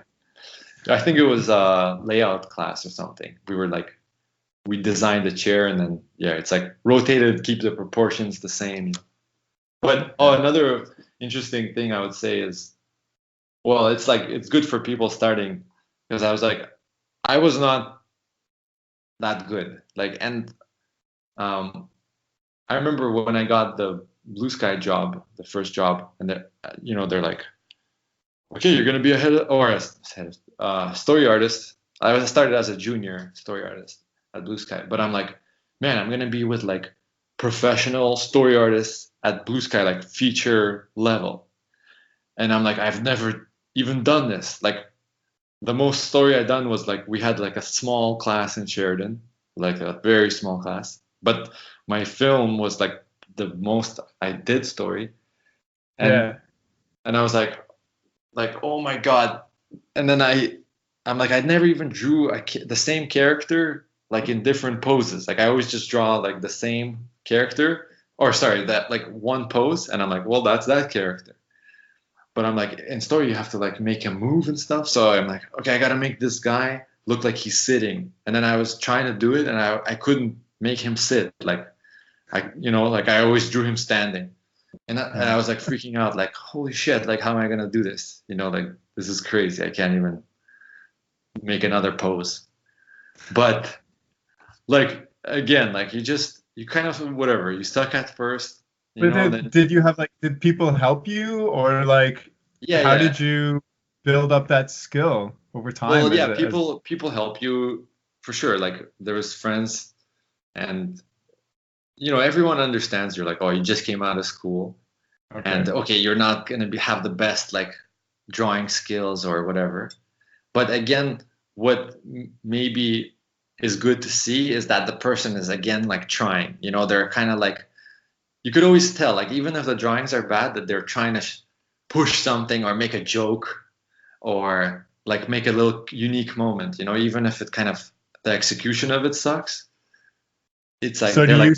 S2: I think it was a layout class or something. We designed the chair and then, it's like rotated, keep the proportions the same. But, another interesting thing I would say is, well, it's like, it's good for people starting, because I was like, I was not that good. Like, and I remember when I got the Blue Sky job, the first job, and they're like, okay, you're going to be a story artist. I started as a junior story artist at Blue Sky, but I'm like, man, I'm going to be with like professional story artists at Blue Sky, like feature level. And I'm like, I've never even done this. Like the most story I done was like, we had like a small class in Sheridan, like a very small class, but my film was like the most I did story. And I was like, oh my God. And then I'm like, I never even drew the same character, like in different poses. Like I always just draw like the same character, that like one pose. And I'm like, well, that's that character. But I'm like, in story, you have to like make him move and stuff. So I'm like, okay, I got to make this guy look like he's sitting. And then I was trying to do it and I couldn't make him sit. Like I always drew him standing. And I was like freaking out, like, holy shit, like, how am I going to do this? Like, this is crazy. I can't even make another pose. But like, again, like you kind of whatever, you suck at first,
S1: But
S2: then
S1: did you have like, did people help you, or like,
S2: yeah,
S1: how
S2: yeah.
S1: did you build up that skill over time
S2: Well,
S1: as
S2: yeah,
S1: a,
S2: people help you for sure. Like there was friends, and everyone understands you're like, oh, you just came out of school,
S1: okay.
S2: and okay, you're not gonna have the best like drawing skills or whatever. But again, what maybe is good to see is that the person is again like trying. They're kind of like, you could always tell, like even if the drawings are bad, that they're trying to push something or make a joke or like make a little unique moment. Even if it kind of the execution of it sucks. It's like
S1: So
S2: they're like,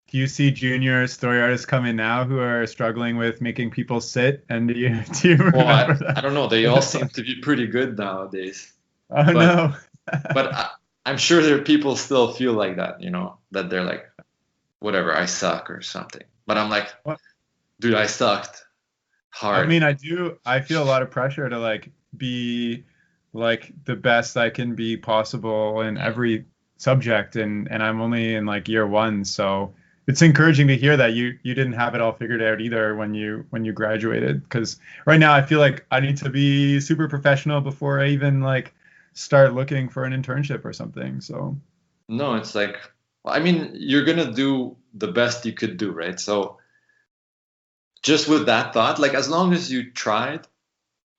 S1: do you see junior story artists coming now who are struggling with making people sit? And do you
S2: well,
S1: remember
S2: I
S1: that?
S2: don't know. They all seem to be pretty good nowadays,
S1: Oh
S2: but
S1: no.
S2: I'm sure there are people still feel like that. That they're like, whatever, I suck or something. But I'm like,
S1: Well,
S2: dude, I sucked
S1: I
S2: hard.
S1: mean, I feel a lot of pressure to like be like the best I can be possible in every subject, and I'm only in like year one, so it's encouraging to hear that you didn't have it all figured out either when you graduated. Because right now I feel like I need to be super professional before I even like start looking for an internship or something. So
S2: No, it's like, I mean, you're gonna do the best you could do, right? So just with that thought, like as long as you tried,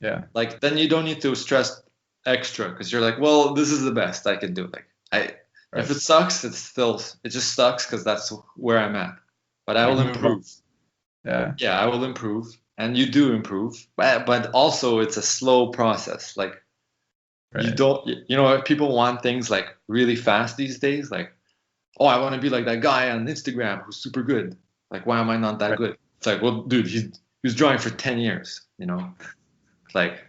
S1: yeah,
S2: like then you don't need to stress extra because you're like, well, this is the best I can do. Like if
S1: right.
S2: it sucks, it just sucks because that's where I'm at. But I
S1: Like
S2: will
S1: move on.
S2: improve.
S1: Yeah,
S2: Yeah, I will improve, and you do improve. But also it's a slow process. Like you
S1: right.
S2: don't, people want things like really fast these days. Like, oh, I want to be like that guy on Instagram who's super good. Like, why am I not that
S1: Right.
S2: good? It's like, well, dude, he was drawing for 10 years. Like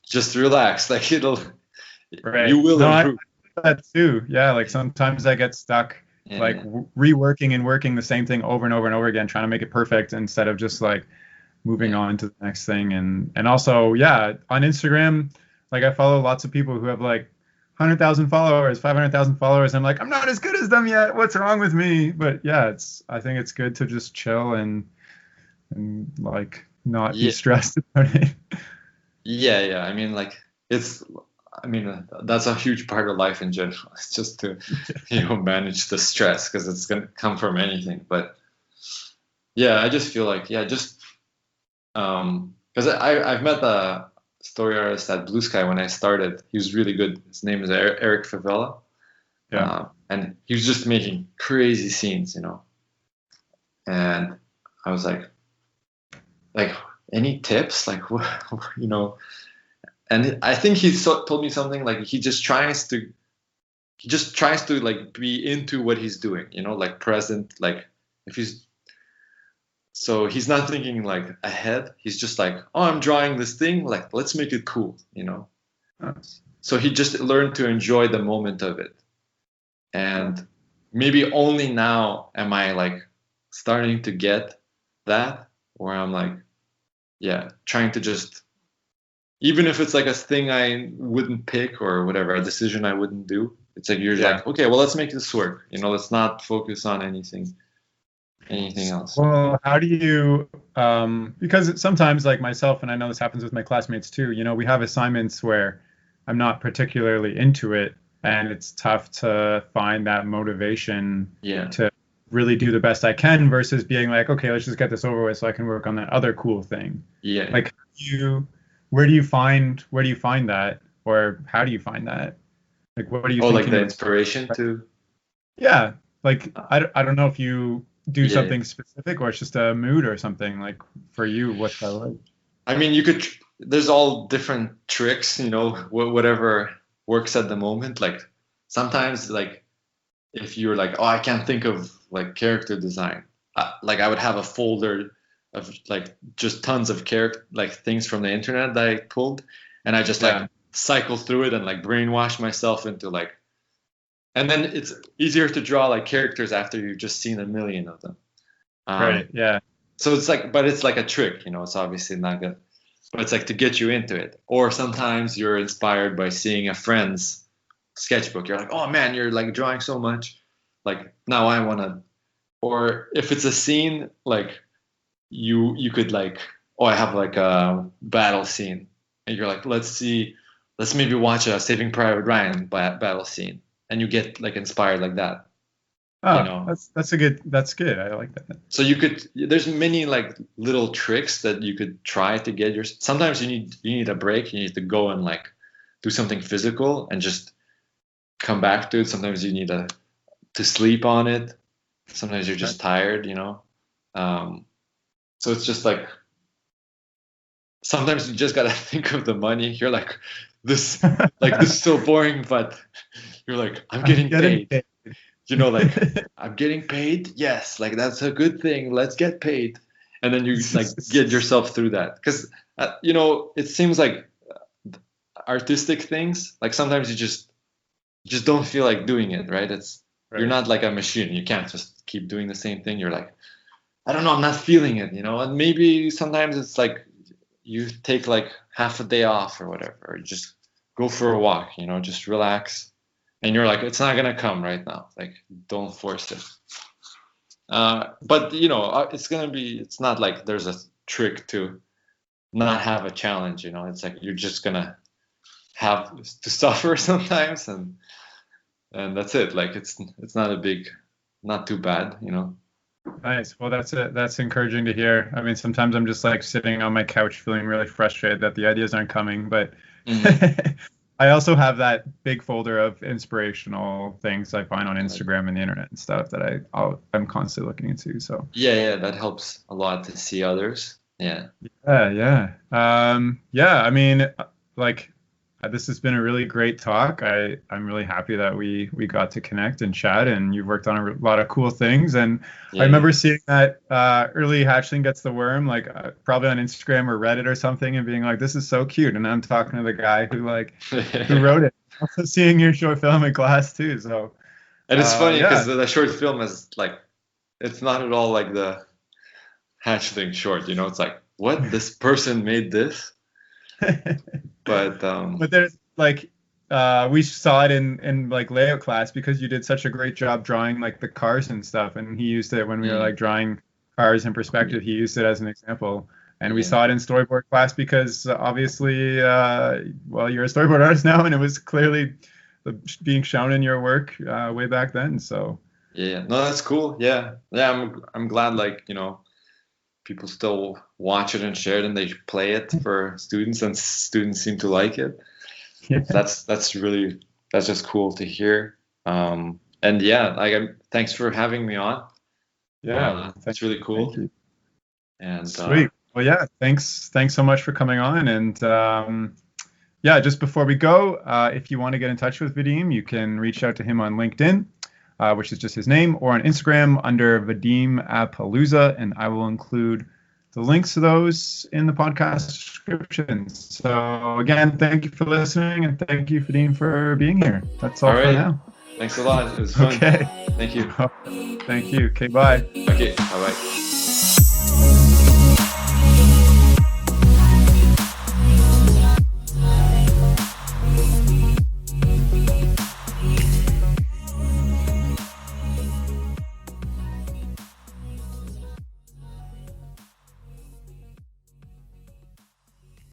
S2: just relax. Like
S1: Right.
S2: you will
S1: No, I
S2: improve.
S1: do that too. Yeah, like sometimes I get stuck like
S2: Yeah,
S1: reworking and working the same thing over and over and over again, trying to make it perfect instead of just like moving
S2: yeah,
S1: on to the next thing. And also, yeah, on Instagram, like I follow lots of people who have like 100,000 followers, 500,000 followers. I'm like, I'm not as good as them yet. What's wrong with me? But yeah, I think it's good to just chill and like not be
S2: yeah,
S1: stressed about it.
S2: yeah. I mean, like it's. I mean, that's a huge part of life in general. It's just to, manage the stress because it's gonna come from anything. But yeah, I just feel like, yeah, just because I've met the story artist at Blue Sky when I started. He was really good. His name is Eric Favela,
S1: Yeah.
S2: and he was just making crazy scenes, And I was like, any tips? Like, you know? And I think he told me something like he just tries to like be into what he's doing, like present, like if he's so he's not thinking like ahead. He's just like, oh, I'm drawing this thing, like let's make it cool.
S1: Nice.
S2: So he just learned to enjoy the moment of it. And maybe only now am I like starting to get that, where I'm like, yeah, trying to just, even if it's like a thing I wouldn't pick or whatever, a decision I wouldn't do, it's like you're
S1: Yeah.
S2: like, okay, well, let's make this work. Let's not focus on anything else.
S1: Well, how do you, because sometimes, like myself, and I know this happens with my classmates too, we have assignments where I'm not particularly into it, and it's tough to find that motivation
S2: Yeah,
S1: to really do the best I can versus being like, okay, let's just get this over with so I can work on that other cool thing.
S2: yeah.
S1: Like, where do you find that, or how do you find that? Like, what are you
S2: Oh, like
S1: thinking
S2: the
S1: of?
S2: inspiration to,
S1: Yeah, like
S2: uh,
S1: I don't know if you do
S2: yeah.
S1: something specific or it's just a mood or something. Like for you, what's that like?
S2: I mean, there's all different tricks, whatever works at the moment. Like sometimes, like if you're like, oh, I can't think of like character design, like I would have a folder of like just tons of character, like things from the internet that I pulled, and I just like
S1: Yeah,
S2: cycle through it and like brainwash myself into like, and then it's easier to draw like characters after you've just seen a million of them.
S1: right.
S2: Um,
S1: Yeah,
S2: so it's like, but it's like a trick, it's obviously not good, but it's like to get you into it. Or sometimes you're inspired by seeing a friend's sketchbook. You're like, oh man, you're like drawing so much. Like now I want to. Or if it's a scene, like you could like, oh, I have like a battle scene, and you're like, let's maybe watch a Saving Private Ryan battle scene, and you get like inspired like that.
S1: Oh, that's good. I like that.
S2: So there's many like little tricks that you could try to get sometimes you need a break. You need to go and like do something physical and just come back to it. Sometimes you need to sleep on it. Sometimes you're just tired, so it's just like, sometimes you just gotta think of the money. You're like, this is so boring, but you're like, I'm getting paid. Like, I'm getting paid. Yes, like that's a good thing. Let's get paid. And then you like get yourself through that. Because, it seems like artistic things, like sometimes you just don't feel like doing it, right? You're not like a machine. You can't just keep doing the same thing. You're like, I don't know, I'm not feeling it, and maybe sometimes it's like you take like half a day off or whatever, or just go for a walk, just relax. And you're like, it's not going to come right now. Like, don't force it. But, it's not like there's a trick to not have a challenge, it's like you're just going to have to suffer sometimes. And that's it. Like, it's not too bad,
S1: Nice. Well, that's encouraging to hear. I mean, sometimes I'm just like sitting on my couch feeling really frustrated that the ideas aren't coming, but I also have that big folder of inspirational things I find on Instagram and the internet and stuff that I'm constantly looking into. So
S2: yeah, that helps a lot to see others. Yeah.
S1: I mean, like, this has been a really great talk. I'm really happy that we got to connect and chat, and you've worked on a lot of cool things. And I remember seeing that early Hatchling Gets the Worm, like probably on Instagram or Reddit or something, and being like, this is so cute. And I'm talking to the guy who wrote it. Also seeing your short film in class too. So,
S2: and it's funny because the short film is like, it's not at all like the Hatchling short. It's like, what, this person made this? But
S1: there's like we saw it in like layout class because you did such a great job drawing like the cars and stuff, and he used it when we were like drawing cars in perspective. He used it as an example, and we saw it in storyboard class because obviously you're a storyboard artist now, and it was clearly being shown in your work way back then. So
S2: no, that's cool. I'm glad, like, people still watch it and share it, and they play it for students, and students seem to like it. That's just cool to hear. Thanks for having me on. That's really cool.
S1: Thank you.
S2: And
S1: sweet. Well, thanks so much for coming on. And just before we go, if you want to get in touch with Vadim, you can reach out to him on LinkedIn, which is just his name, or on Instagram under Vadim Appalooza, and I will include the links to those in the podcast description. So again, thank you for listening, and thank you, Vadim, for being here. That's all for now.
S2: Thanks a lot. It was fun.
S1: Okay.
S2: Thank you.
S1: Thank you. Okay, bye.
S2: Okay, bye-bye.